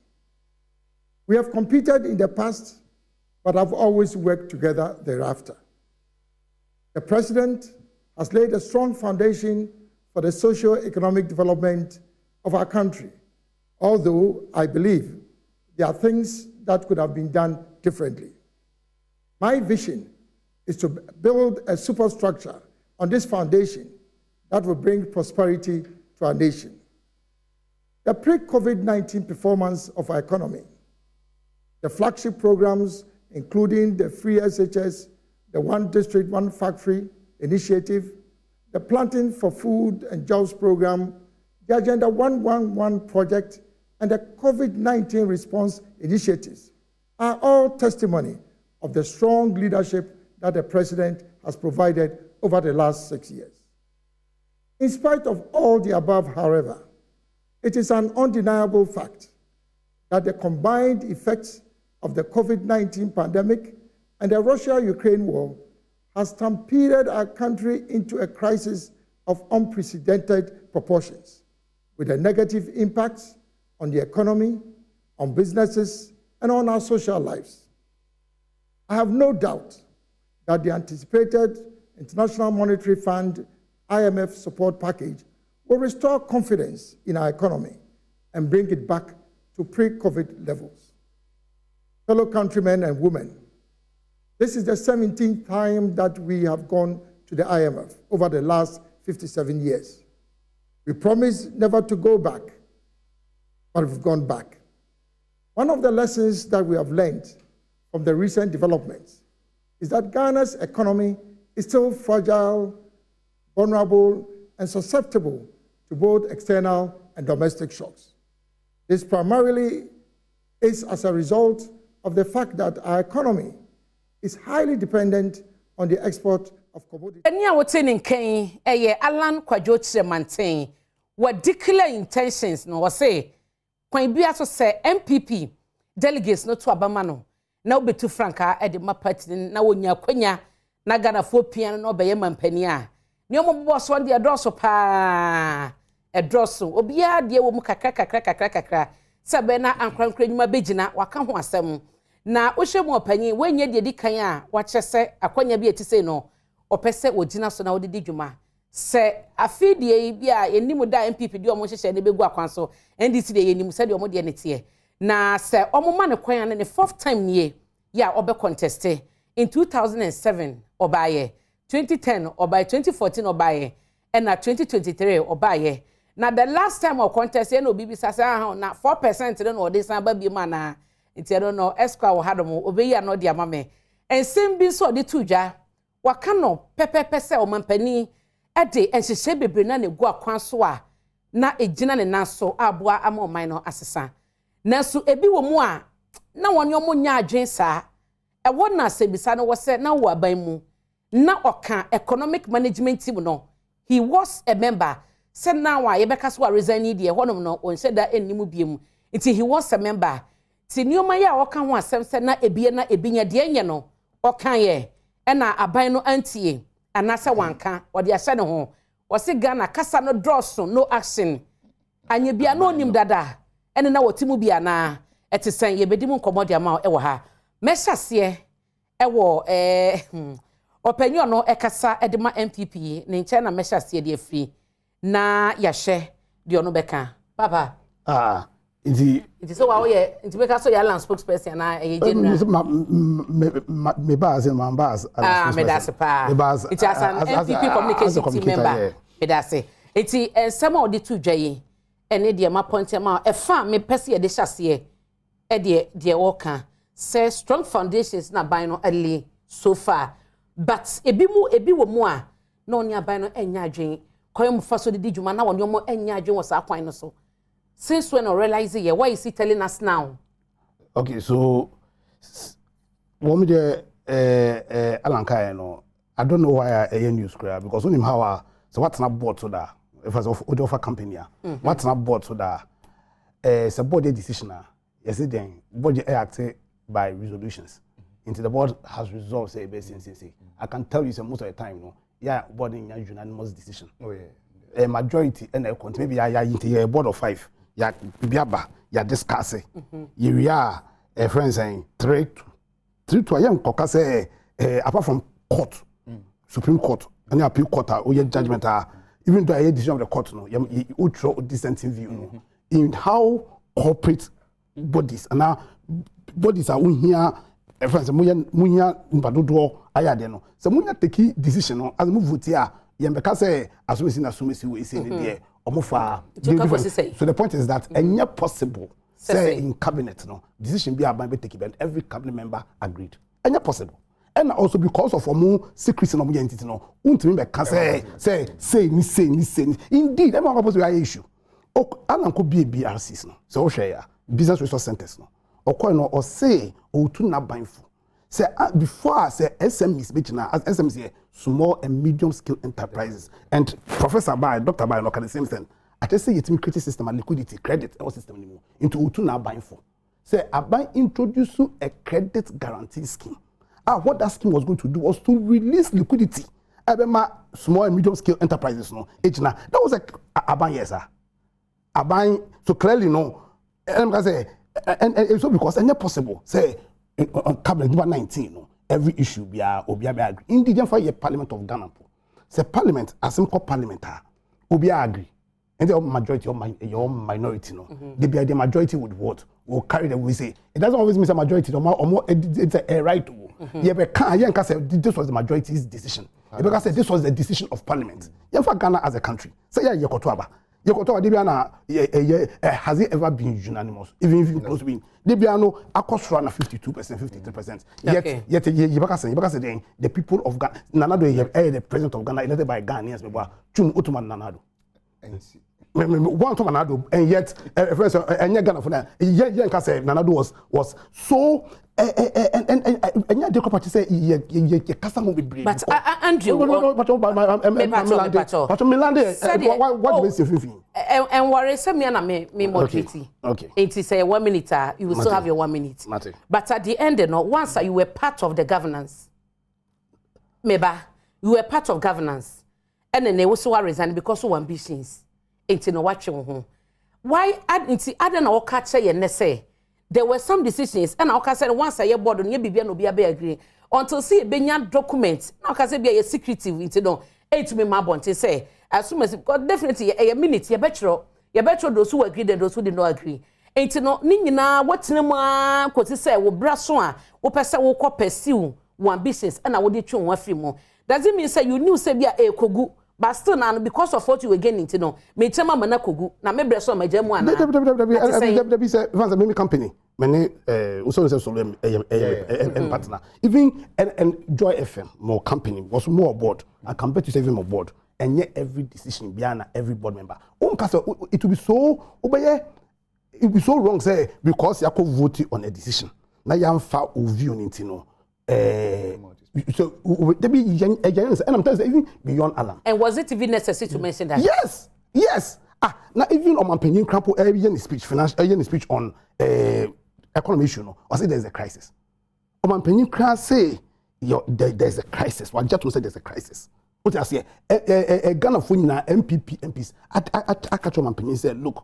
We have competed in the past, but have always worked together thereafter. The President has laid a strong foundation for the socio-economic development of our country, although I believe there are things that could have been done differently. My vision is to build a superstructure on this foundation that will bring prosperity to our nation. The pre-COVID-19 performance of our economy, the flagship programs including the free SHS, the One District, One Factory initiative, the Planting for Food and Jobs program, the Agenda 111 project, and the COVID-19 response initiatives are all testimony of the strong leadership that the President has provided over the last 6 years. In spite of all the above, however, it is an undeniable fact that the combined effects of the COVID-19 pandemic and the Russia-Ukraine war has stampeded our country into a crisis of unprecedented proportions, with a negative impacts on the economy, on businesses, and on our social lives. I have no doubt that the anticipated International Monetary Fund IMF support package will restore confidence in our economy and bring it back to pre-COVID levels. Fellow countrymen and women, this is the 17th time that we have gone to the IMF over the last 57 years. We promised never to go back, but we've gone back. One of the lessons that we have learned from the recent developments is that Ghana's economy is still fragile, vulnerable, and susceptible to both external and domestic shocks. This primarily is as a result of the fact that our economy is highly dependent on the export of commodities. Nnawotwi Yi Alan Kwadwo Chiremanten what declare intentions no was say kwan bia so say MPP delegates no to abama no na obetu franka e de mapati na wonya kwanya na Ghana fo pian no obeye mampani a ne omobo so de drosso pa e drosso obia de wo mu kakra sabe na ankrankra nyuma begina waka ho asem na wohwemu opanyi wenye de dikan a wakyese akwanya bi etise no opese wogina so na wodidi dwuma se afidie bi a enimu da MPP di omo hyehye ne begu akwan so NDC de yenimu se de omo de nete na se omo ma ne kwan ne fourth time nie ya obe conteste in 2007 obaye 2010 obaye 2014 obaye and na 2023 obaye na the last time of contest no bibi sase na 4% no ode san ba bi ma na nti I don't know esqa wo hadom obeyi no de amame ensem bi so de tuja waka no pepepe se o mampani ede enhyehye bebre na ne gu akwan so a na egina ne naso aboa ama oman no asesa nanso ebi wo mu a na woni omo nya adwen saa e wona sebisa no wose na wo aban mu na oka economic management team no he was a member say now wa yebeka so resign die honom no onse da enimu biem nti he was a member ti nioma ya oka ho asem se na ebie na ebinya de enye no oka ye e na aban no antie anase wanka ode ahye ne ho wose Ghana kasa no dross no action anye bia no nim dada ene na wotimu bia na etisen ye bedimu nkomodi ama e wo ha mehase e wo opanyo no ekasa edema MPP ne nche na mehase de afri na yahye de ono beka papa it is so how ye it beka so ya land spokesperson na e general me baz in my baz me that's pa it as an MPP communication team member me that's it some of the two dwaye ene de ma point ma e fa me pese ye de hyase e de woka say strong foundations na ban no early so far but ebi wo mu a na oni aban no enya adwen koyo mu fa so de djuma na woni omo enya adwen wo sa kwan no so since when I realize it, why is he telling us now? Okay, so what me the Alanka no, I don't know why I news clear because only how so what's not bought so that if as of offer company what's not bought so that it's a body decision yes then body acted by resolutions into the board has resolved say I can tell you most of the time no yeah body in unanimous decision a majority and a maybe I into a board of 5 ya biaba ya discuss ye we are a friend saying 3 to I am koka say apart from court Supreme Court and appeal court or your judgment even though I decision of the court no you ultra dissenting view no in how corporate bodies and now bodies are here friends munya mbadodo ayade no so munya take decision no as mu vote here ye mbeka say asumesi na asumesi we say there so the point is that any possible say in cabinet no decision be about be taken and every cabinet member agreed any possible and also because of more secrecy no more entity no untimi be can say indeed everyone suppose be issue ananko be BRCs no so wo hwe ya business resource centers no okoi no o say o tu na banfo say before say SMEs be na SMEs small and medium scale enterprises and Professor Bai Dr. Bai no can the same thing I just say it me create system and liquidity credit our system anymore into utu na buying for say Abai introduce a credit guarantee scheme what that scheme was going to do was to release liquidity abema small and medium scale enterprises no ejina that was like Abai yes Abai so clearly no and say and so because any possible say on cabinet number 19 no every issue be agree. Indeed, for your Parliament of Ghana, say Parliament, as some called Parliament, obi agree. And the majority or your minority, no. The majority would vote, will carry the we say. It doesn't always mean a majority or more it's a right to. Yeah, but can't say this was the majority's decision. Because this was the decision of Parliament. Yeah, for Ghana as a country. Say yeah, Yokotoaba. Yokotoaba, has it ever been unanimous? Even if you close win, Debiano, across run 52%, 53%. Yet, the people of Ghana, Nanado, the president of Ghana, elected by Ghanaians, Chum Ottoman Nanado. One to Nanado, and yet, and Ghana for that, Nanado was so. And yet, the party say, customer will be brave. But Andrew, what do you say? And worry, some yana me more treaty. Okay. It is a 1 minute, you will still have your 1 minute. But at the end, once you were part of the governance, Meba, you were part of governance, and then they also resign because of ambitions. Ain't no watching home. Why I don't know catch and say. There were some decisions, and I said once I hear board on your BB and be agree until see a Benyan document. Now, I say be a secretive into no 8 me my bond to say as soon as God definitely a minute, you better those who agree and those who did not agree. Ain't no Nina, what's no more, because say, will brassoa, or person will pursue one business, and I would do one few more. Does it mean say you knew say be a kogu? But still now, because of what you were getting to know, me tell my manakogu. Now maybe I saw my gem one. Company. Many also solo partner. Even and Joy FM more company was more board. I compared to saving more board. And yet every decision behind every board member. It will be so it will be so wrong say because you could vote on a decision. Now you have far view into no. So there be and I'm telling you even beyond alarm. And was it even necessary to mention that? Yes. Now even on my opinion, Crampo any speech, financial speech on economy issue, no, I say there's a crisis. On my opinion, say there's a crisis. What just to say there's a crisis. What I say, Ghana for MPs. I catch on my opinion say, look,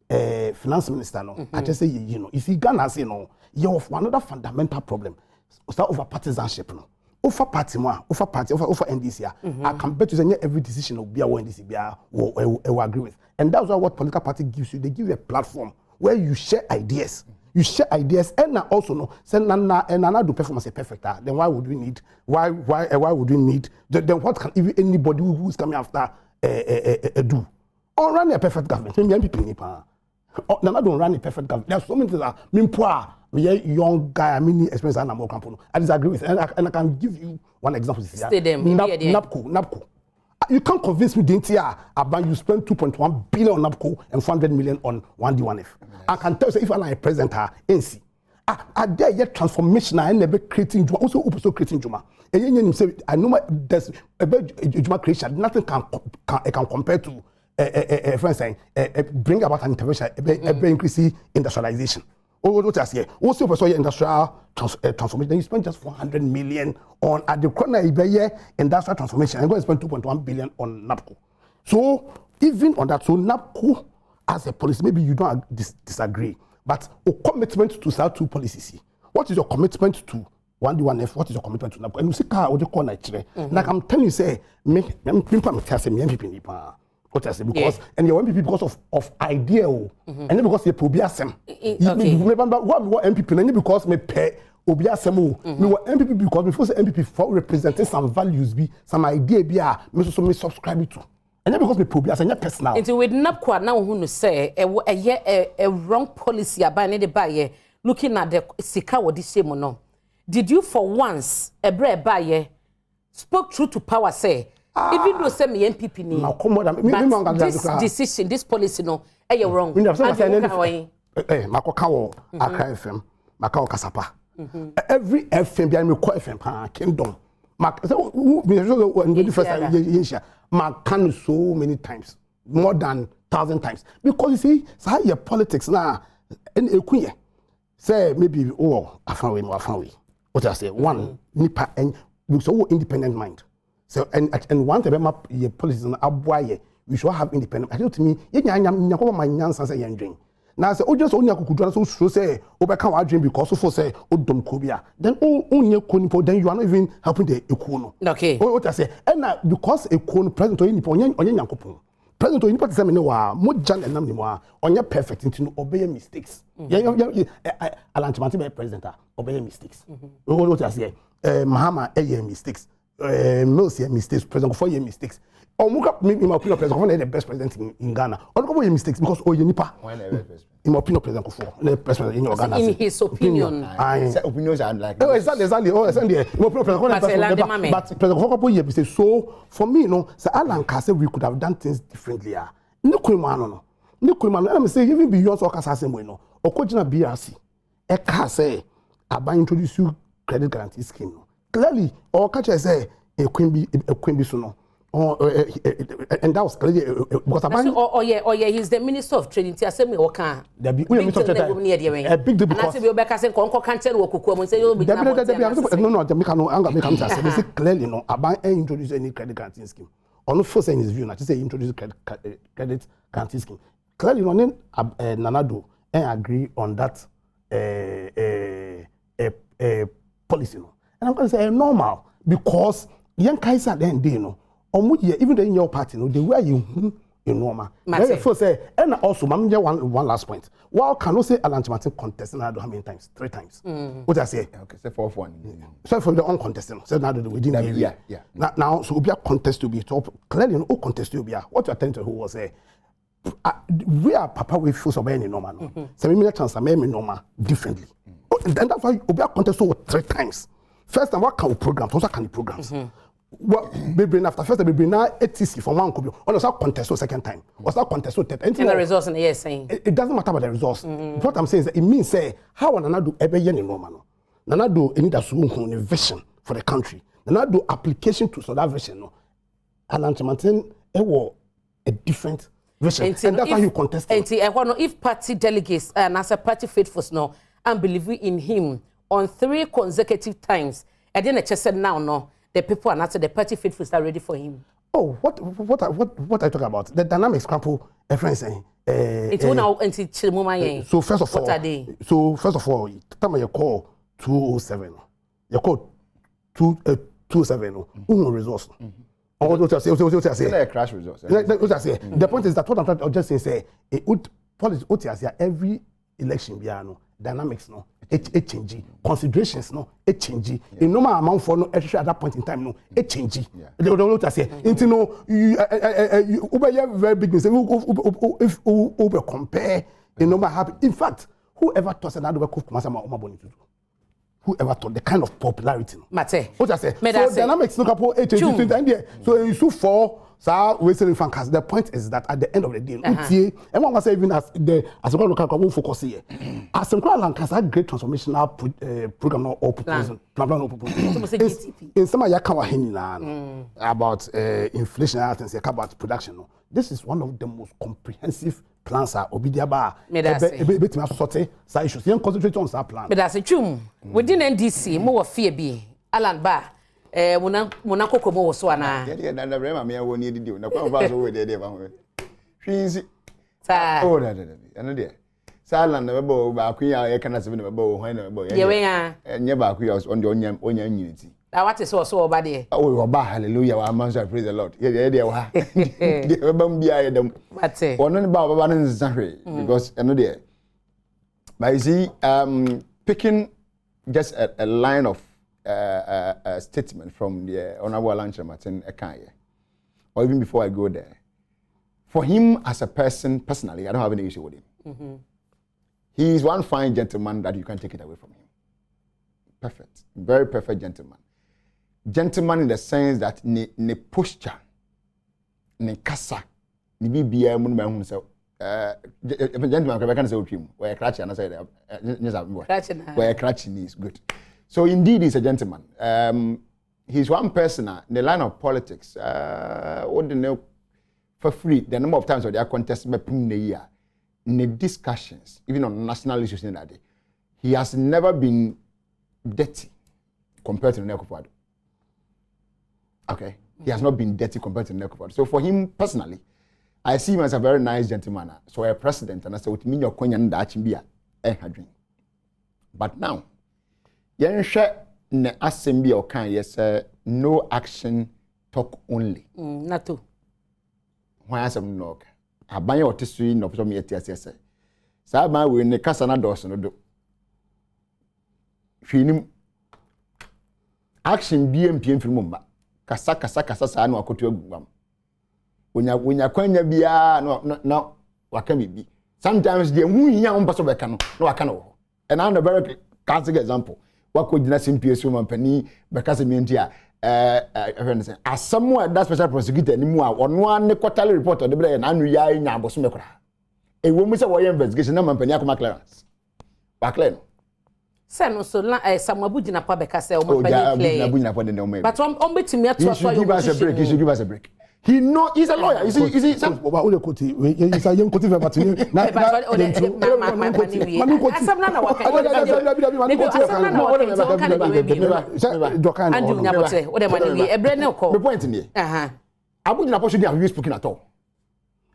finance minister, no, I just say you see Ghana say no, you have another fundamental problem. Start over partisanship, no. Over party, over NDC, I can bet you that every decision will be a NDC will agree with. And that's what political party gives you. They give you a platform where you share ideas. And now also no, say Nana do performance a perfect. Then why would we need? Why would we need? Then what can even anybody who's coming after do? Or run a perfect government. Nana don't run a perfect government. There's so many things that mean poor. Me young guy, I mean experience and I'm more company. I disagree with, and I can give you one example. NAPCO. You can't convince me, didn't you? About you spend 2.1 billion on NAPCO and 400 million on 1D1F. I can tell you if I'm a president, NC. Are there yet transformation and never creating Juma, also creating Juma. And you say, I know there's a Juma creation, nothing can compare to for instance, bring about an intervention, increase industrialization. What I say, also for industrial transformation, then you spend just 400 million on at the corner industrial transformation. I'm going to spend 2.1 billion on NAPCO. So even on that, so NAPCO as a policy, maybe you don't disagree, but a commitment to start 2 policies. What is your commitment to 1D1F? What is your commitment to NAPCO? And you see, what you call like I'm telling you, say, what I say because and your MPP because of idea and then because you probiasem. Remember what MPP and because me pay obiasem me what MPP because before say MPP for representing some values be some idea be me so me subscribe to. And then because me probiasem personal. Into with NAPCO now who no say a wrong policy about any buy looking at the sika what this same no. Did you for once a bread buy spoke true to power say even though say me MPP ni this decision, this policy no, you're wrong. Mako kawo Accra FM, Mako Kasapa. Every FM behind me call FM Kingdom. Makan so many times, more than 1,000 times. Because you see, so your politics now, and a say maybe afanwe. What I say, one nipa and so independent mind. So and one time your policies on abwaye, we should have independent. I tell to me, my nyansa say Now say, oh, just only could so say, overcome our dream because of say, oh, don't cobia. Then, oh, only a then you are not even helping the econo. Okay. Oh, what I say, and because a cone present to any point on Yankopon. Present to any part of more Jan and Namima, on your perfect into obey mistakes. Alantimanti president, obey mistakes. What I say, Mahama, mistakes. Mills mistakes, president for your mistakes. Or look up, in my opinion, president, one of the best presidents in Ghana. Or look at mistakes because oh, you nipa. In my opinion, president for the president in Ghana. In his opinion, opinions are like. Oh, exactly. Oh, exactly. But president for your mistakes. So for me, no, so Alan Kase, we could have done things differently. No criminal, no criminal. I'm saying even beyond so Kase way no. Or Kojina BRC, a Kase, I introduce you credit guarantee scheme. Clearly, or catch say a queen be so. And that was clearly because yeah, he's the minister of training. I said me okay. A big deal because I say be say konko kanche no okuku say you be no the make am say clearly no about introduce any credit guarantee scheme. On first in his view, not to say introduce credit guarantee scheme. Clearly no Nanado agree on that policy no. And I'm going to say normal because young Kaiser then they know. Even in your party, no, the way you normal. First say, and also, I'm one last point. Well, can you say Alan Martin contesting? I don't how many times? 3 times. What I say? Okay, say 4-1. So for the uncontested, so now we didn't have yeah. Now, so we are contest to be top. Clearly, no contest to be. What you are telling to who was say? We are Papa we feel so many normal. So we make chance to make normal differently. And that's why we are contest over 3 times. First time, what can we programs? Also can the programs. Well, we after first we bring now ATC for one copy. On also contest second time. Also contest third. And the results in the year saying it doesn't matter about the results. What I'm saying is that it means say how Nana do every year in normal. Nana do any that soon vision for the country. Nana do application to so that vision no. And Antimantin a different vision. And that's why you contest. And if party delegates and as a party faithfuls no and believe in him on 3 consecutive times, and then just said now no. The people are not the party faithfuls are ready for him. Oh, what I talk about? The dynamics couple, a friend saying. It's now until Chilmuma. So first of all, what are they? So first of all, time you call 207. You call 270. Resource. What I say? Crash resource. What I say? The point is that what I'm trying to just say, politics every election piano dynamics no it change considerations no it change in normal amount for no at that point in time no it change what I say into no you very big mistake if we compare the number happy in fact whoever thought that we could come sama omaboni to whoever thought the kind of popularity no mate what I say so dynamics no couple it change so you so for so we say fancast. The point is that at the end of the day, and one was say even as a local focus here, as some Lancaster great transformational program or proposal, in some about inflation and about production. This is one of the most comprehensive plans are Obidiaba. Issues. You concentrate on that plan. But that's a chum within NDC, more fear be Alan Bar. Monaco como was one. Yeah, na rema me won need do. Na kwa ba so we dey ba ho. Hwinsi. Oh, no there. Salan na bebo ba akun ya ye kana se na bebo ho na bebo. Ye we ya. Nye ba akun ya on the onya unity. Na what is so oba there? Oh, oba hallelujah wa man so praise the Lord. Ye dey wa. Dey beba mbia ye dem. Mate. Ono ne ba baba no nzahwe because no there. But you see picking just a line of a statement from the Honorable Alan Martin Ekaye, or even before I go there, for him as a person, personally, I don't have any issue with him. He is one fine gentleman that you can't take it away from him. Perfect, very perfect gentleman. Gentleman in the sense that ne posture, ne kasa, ne bibia mun ma hu se gentleman can say okay, where cratch and I say where cratching is good. So indeed, he's a gentleman. He's one person in the line of politics. For free, the number of times where they are contesting in the year, in the discussions, even on national issues in that day, he has never been dirty compared to the Nnawotwi. Okay, he has not been dirty compared to the Nnawotwi. So for him personally, I see him as a very nice gentleman. So a president, and I said, "What mean your coin and that chimbia?" But now, yen share ne assembly or can yes, no action, talk only. Not to. Why I some knock? I buy your tissue no from me yes. So I will ne casa na dos no do. Finim action BMP from Mumba. Kasa sa no akoto agum. Wonya kwanya bia no wakami bi. Sometimes the hu hia on paso beka no waka no. And I'm a very classic example. Wako dina simpiesu mampani beka se mienti as someone that special prosecutor ni mu a ono an quarterly report on the bre na anu ya nya aboso mekora. E wo mu se wo investigation na mampani akoma clearance. Ba clear no. Sen so Samuel Jina pa beka se o mampani clear. But on betimi ato aso you should give us a break. He know he's a lawyer. You see some only koti he's a young koti but na point in here. Abu Nnawotwi should have spoken at all.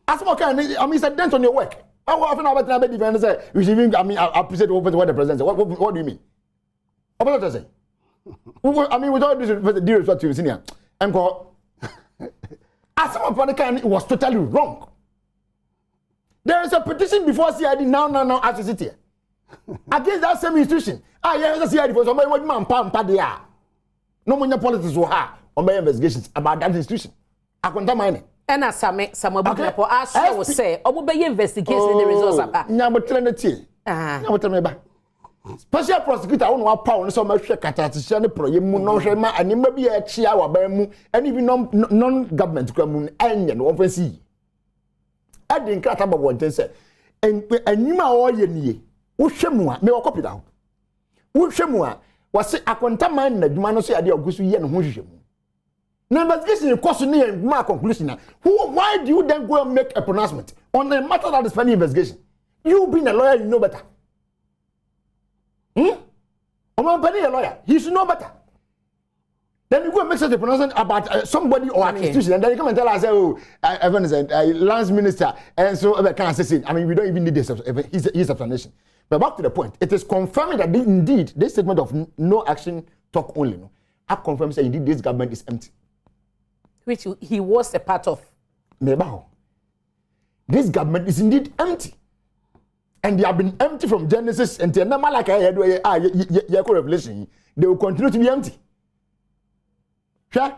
As what can I mean, it's a dent on your work. How often I bet defend say we should even I appreciate what the president said. What do you mean? What does say? I mean, with all this due respect to you, senior, I'm called. As some of the kind, it was totally wrong. There is a petition before CID now as we sit here against that same institution. Yes, CID for somebody with man there. No more politics will have on my investigations about that institution. I can't mind. And as some people ask you say, obey investigation the results about. Special prosecutor on one pound so much catastrophe proyemu no hwema anima bi a chia wa ban mu and even non government kwamu enye no offense adin krata babo wonten se anima o ye nie wo hwemu a me wo copy da wo hwemu a wase akonta man na dwuma no so ade ogusu ye no ho hwehwemu na investigation course ne ma conclusion na why do you then go and make a pronouncement on a matter that is pending investigation? You being a lawyer, you know better. A lawyer, he should know better. Then you go and make such a pronouncement about somebody or an institution, and then you come and tell us, oh, Evan is a lance minister, and so can assassin. I mean, we don't even need his explanation. But back to the point, it is confirming that indeed this segment of no action, talk only, no, I confirm that indeed this government is empty. Which he was a part of. This government is indeed empty. And they have been empty from Genesis until now, like I had Revelation. They will continue to be empty. Sure?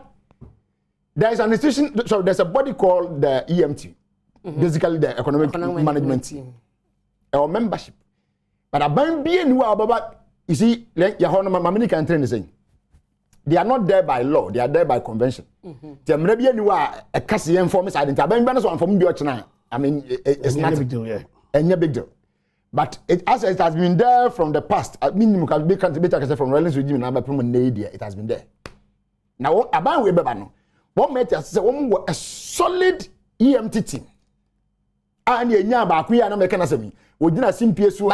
There is an institution, so there's a body called the EMT, basically the Economic Management Team, or membership. But about being who are you see, like your Mamani can train the same. They are not there by law, they are there by convention. The Marabian who are a Cassian form is identified. I mean, it's not a big deal, yeah. And a big deal. But it has been there from the past. I mean, you can be from Rollins regime and it has been there. Now, about Webano, what made us say a solid EMT team. And you know, about we are not making us a me. We didn't see PSU.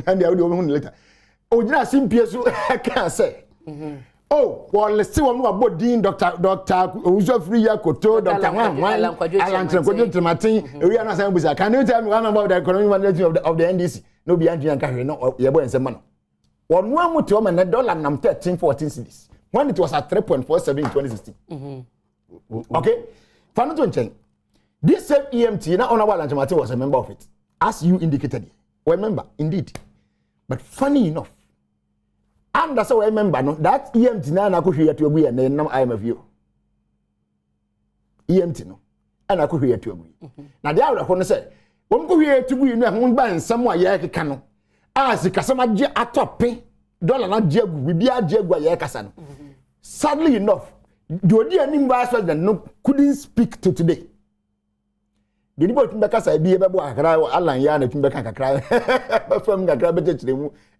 And the audio later. We didn't see PSU. I can't say. Oh, well, let's see what about Dean, Dr. Uzofriya Koto, Dr. Alan Kwajo Martin. We are not saying, can you tell me one about the economic management of the NDC? No, be Andrew and Carrie, no, you're going to say, man. One more to $1 and 13, 14 cities. When it was at 3.47 in 2016. Okay? Final change. This same EMT, now Honorable Alan Martin was a member of it, as you indicated. Remember, indeed. But funny enough, and that's how I remember no, that EMT now I could hear to agree and then I am a view. EMT no, and I could hear to agree. Now the other one said, "One go here to agree, no one ban somewhere yaki cano." As the customer atop pay dollar not jegu, we be a jegu yakasano. Sadly enough, the idea Nimba that no couldn't speak to today. The people in Becca say, "Be a babu, I cry, Alan Yan, and Becca cry." From the grabbage,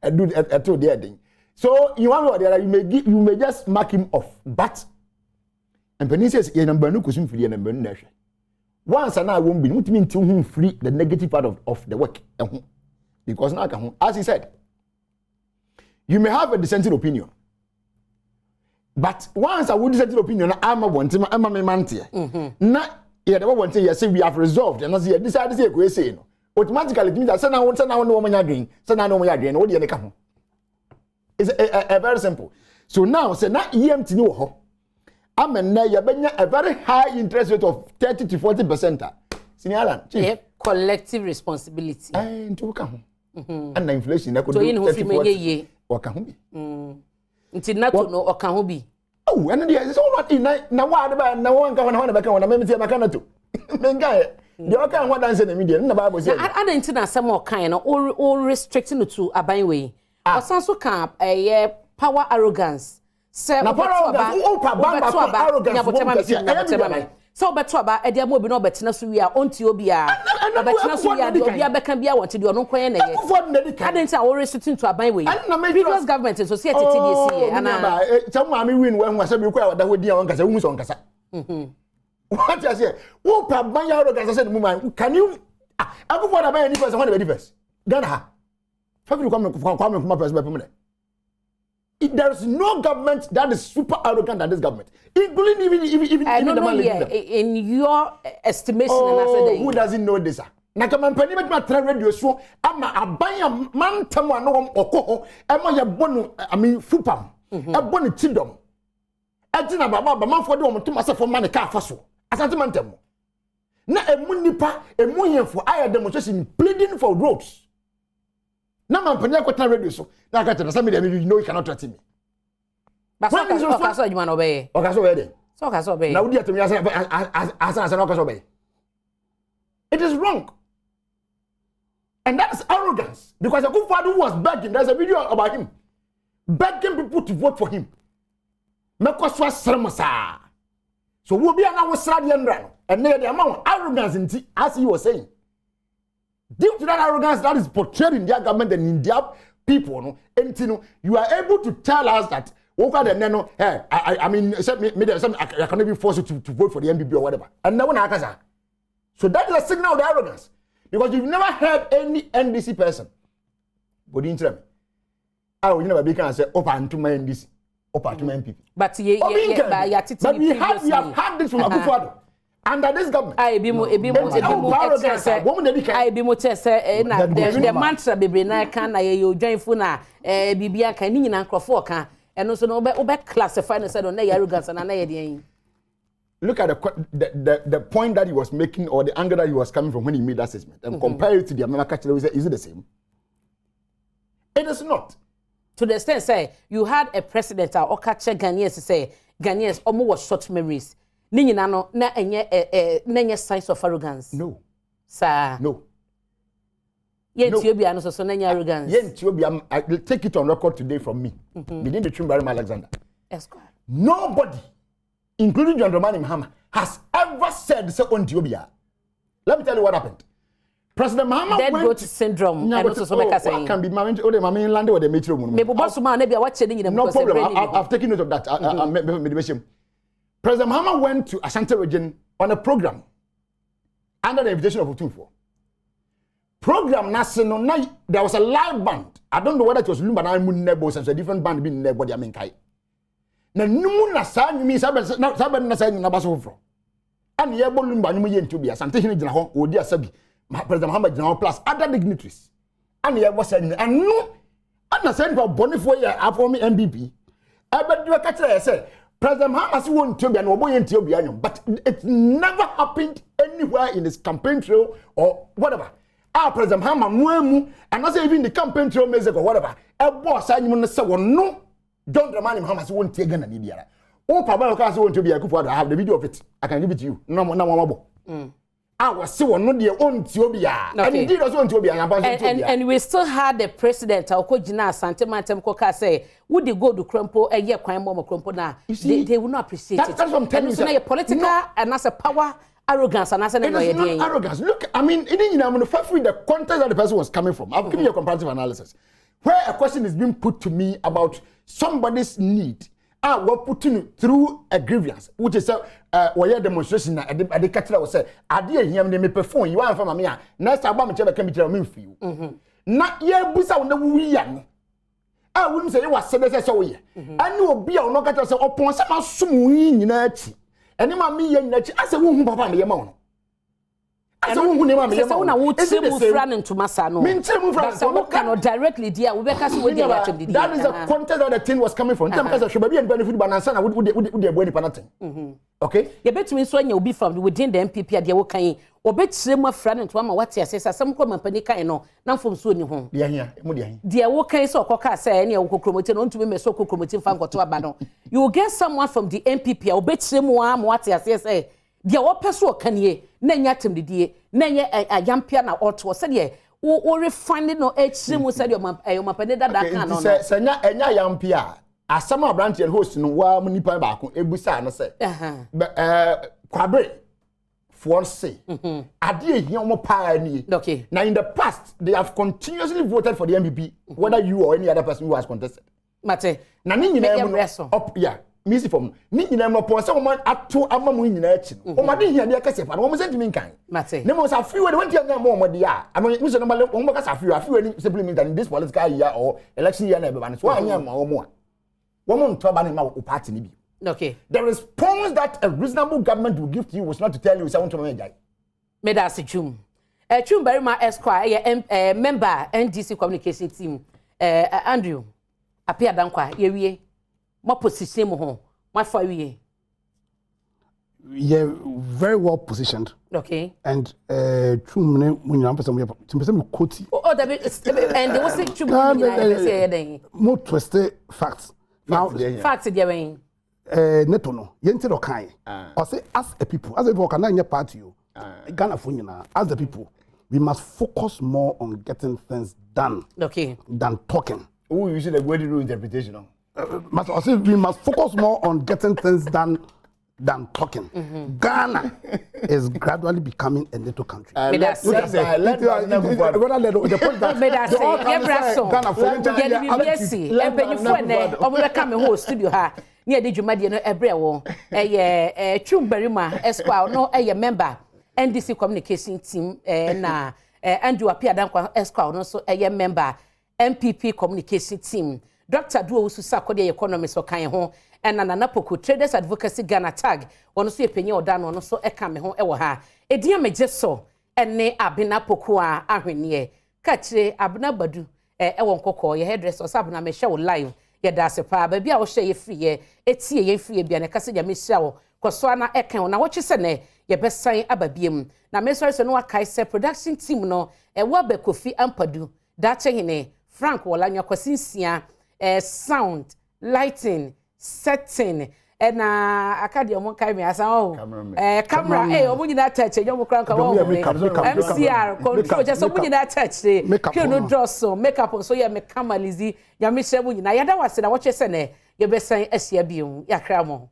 and do a 2 day thing. So you want to you may just mark him off, but and Penny says a number no question free and number nation. Once and I won't be mean to him free the negative part of the work. Because now as he said, you may have a dissenting opinion. But once I would dissenting opinion, I'm a one team, I'm a man here. Now Yeah, the one thing you say we have resolved, and as you decide to say, we say no. Automatically, it means that no one you're doing, no one you're doing, what do you come? It's very simple. So now, say not EMT no. I'm a very high interest rate of 30 to 40%. Yeah, collective responsibility. And to come. And the inflation, that could so be in who ye or can until not to know or can be. Oh, and it's all not in now. What about no one can on the back on a maybe I cannot do. The other one dance in the media, in the Bible says, I don't think some more kind of all restricting to a by way. Or some so camp a power arrogance. Say, arrogance. So beto aba e dia mo bi no betina so wi a onti obi a betina so wi a obi a beka bia wanti de ono kwen na ye adenti a wo restricting to aban we previous government and society TDC ana some ma mi win we hu say bi kwa wada hodi a won kasa hu so on kasa what you say wo pa ban ya arrogance say the man can you akufo da ban ni person when be first Ghana ha family come person be permanent. There is no government that is super arrogant than this government, including even the man leading them. In your estimation, who doesn't know this? Na kama mpani bet ma tra radio so ama abanya man tam ano okoho e ma ye bonu fupam e bonu tidom e tina baba ba man fo de o mto asefo man ka afaso asante man tam na emu nipa emu henfo aye demonstration pleading for roads. Na man mpani akwata radio so na ka tena some media you know you cannot threaten me. But so ka you man obey. O ka so obey. So ka so obey. Na udi atemi asa no ka so obey. It is wrong. And that is arrogance. Because Akufo-Addo was begging. There's a video about him. Begging people to vote for him. So we'll be an hour and near the amount of arrogance, as you were saying. Due to that arrogance that is portrayed in their government and in their people, no, and you are able to tell us that I mean, I cannot be forced to vote for the MPP or whatever. And no one has. So that is a signal of the arrogance. Because you've never heard any NDC person. But you never be can say open to my NDC, open to my MPP. But we have had this from Akufo-Addo under this government. The mantra be na kan na ye join fu na bibia kan ni nyina nkrofo kan eno so no be classify no say no na arrogance na ye dey. Look at the point that he was making or the angle that he was coming from when he made that statement and compare it to the American culture. Is it the same? It is not. To the extent say you had a president or catch Ghanaians say Ghanaians almost short memories. Ni nyina no na enye signs of arrogance. No. Sir. No. Ethiopia no so na arrogance. Ethiopia, I will take it on record today from me. Within the Chimbarim Alexander. Esquire. Nobody, including John Dramani Mahama, has ever said so on Ethiopia. Let me tell you what happened. President Mahama dead goat syndrome. Can be Mami Land or the Metro. No problem. I've taken note of that. President Mahama went to Ashanti region on a program under the invitation of Otunfo. Program national night. There was a live band. I don't know whether it was Lumba na Munebo, so a different band being Nebo the Aminkai. Na numu na sa nyumi sabe na sa nyuna baso fro. And ye bo Lumba nyumu ye ntubia. Asante hini jina ho odi asabi. President Mahama jina ho plus other dignitaries. And ye bo sa nyuna. And no, and na sa nyuna bonifo ye afomi MBP. Ebe diwa kachira ye say President Mahama si won ntubia na obo ye ntubia nyum. But it never happened anywhere in his campaign trail or whatever. President Mahama muemu and not even the campaign trail music or whatever. A boss I you say no. Don't remind him how much won't take Ghana Nibiara. Oh, Papa Kasi want to be a Akufo-Addo. I have the video of it. I can give it to you. No. I was so not the own Ethiopia. And indeed also Ethiopia. And we still had the president Okojina Santemantem Koka say, would you go to Krumpo a year crime more Krumpo now? They will not appreciate it. That's what I'm telling you. So political and as a power arrogance and as an arrogance. Look, I mean, I'm going to fight with the context that the person was coming from. I've given you a comparative analysis. Where a question is being put to me about somebody's need, we're putting through a grievance, which is a demonstration at the capital was said, I didn't hear me perform. You are from me. Next time, I'm going to tell me for you. Not yet, Busa on the William. I wouldn't say it was said as a so. I know be a no cat upon some swing in a tea. ene ma me ye nyina chi ase wo hu papa me ye ma wo ase wo hu ne ma me ye ma wo na wo tremu fra ne ntoma sa no me tremu fra so wo kan directly dia wo be ka se wo dia ya twem dia that is the context that the thing was coming from tem ka se hwe ba bi benefit banansa na wo de abo nipa naten okay ye betumi so anya obi from within the MPP dia wo kan obetremu afra ne ntoma ma wate asesa sam ko mampani kan no na mfom so ni ho dia hia mo dia hia dia wo kan so okoka say ne okokromoti no ntumi me so okokromoti mfa nkoto aba no you will get someone from the MPP obetremu a ma wate asesa dia wo peso okanie na nya temdidie na nya ayampia na oto se de wo refine no etremu se de mampani dada kan no se nya enya ayampia asama branch and host no wa mu nipa ba ko ebusa no se kwabre force ade ehia omo pa ni okay now in the past they have continuously voted for the MPP whether you or any other person who has contested mate na ni nyina em up yeah misi from ni nyina em po se omo ato amamu nyina achi no omo de hia de akase fa no omo sentiment kan mate ne mo sa free we want to mo omo de a ano mi se no male omo ka sa free ni simply mean that in this political year or election year na be ban so anya ma omo a woman to ba ni ma o party ni bi. Okay. The response that a reasonable government will give to you was not to tell you someone to me jai. Me da se chum. Chum Berima Esquire member NDC communication team. Andrew apia dankwa ye wie. Mo position mo ho. Mo fa wie. Yeah, very well positioned. Okay. And chum ne munyina person we person quote. Oh, that and they was say chum say then. More twisted facts. Now facts dey when neto no yenti do kan or say as a people can na party you Ghana for nyina as the people we must focus more on getting things done than talking. Who you see the wording rule interpretation on we must focus more on getting things done than talking. Ghana is gradually becoming a little country. Ghana for studio ha near the Jumadi no Ebrewo, Chum Berima Esquire, no a member, NDC communication team, na Andrew Apia Dankwa Esquire, no so a member, MPP communication team, Dr. Duo Susako, the economist or Kanye home, and Ananapoku Traders Advocacy Ghana tag, one so a penny or down, one so a kame home ewa. A dear me just so, and ne Abina Pokua, Ahwenie, Kache, Abna Badu, Ewon Coco, your hairdresser, Sabna me show live. That's a pa baby I will share free etie ye free bia na kase ya me show kwaso na eken na wo twese ne ye besan ababiem na me sorry so no akai se production team no wo be Kofi Ampadu da chehine Frank Wolanwa kwasinsia sound lighting setting na akade omo kai me asa camera omo nyina touch yomo kranka wo MCR control just omo nyina touch ke no draw so makeup so ye me kamalizi ya me shebu nyina ya da wase na wo chese ne ye besan asia biom ya kra mo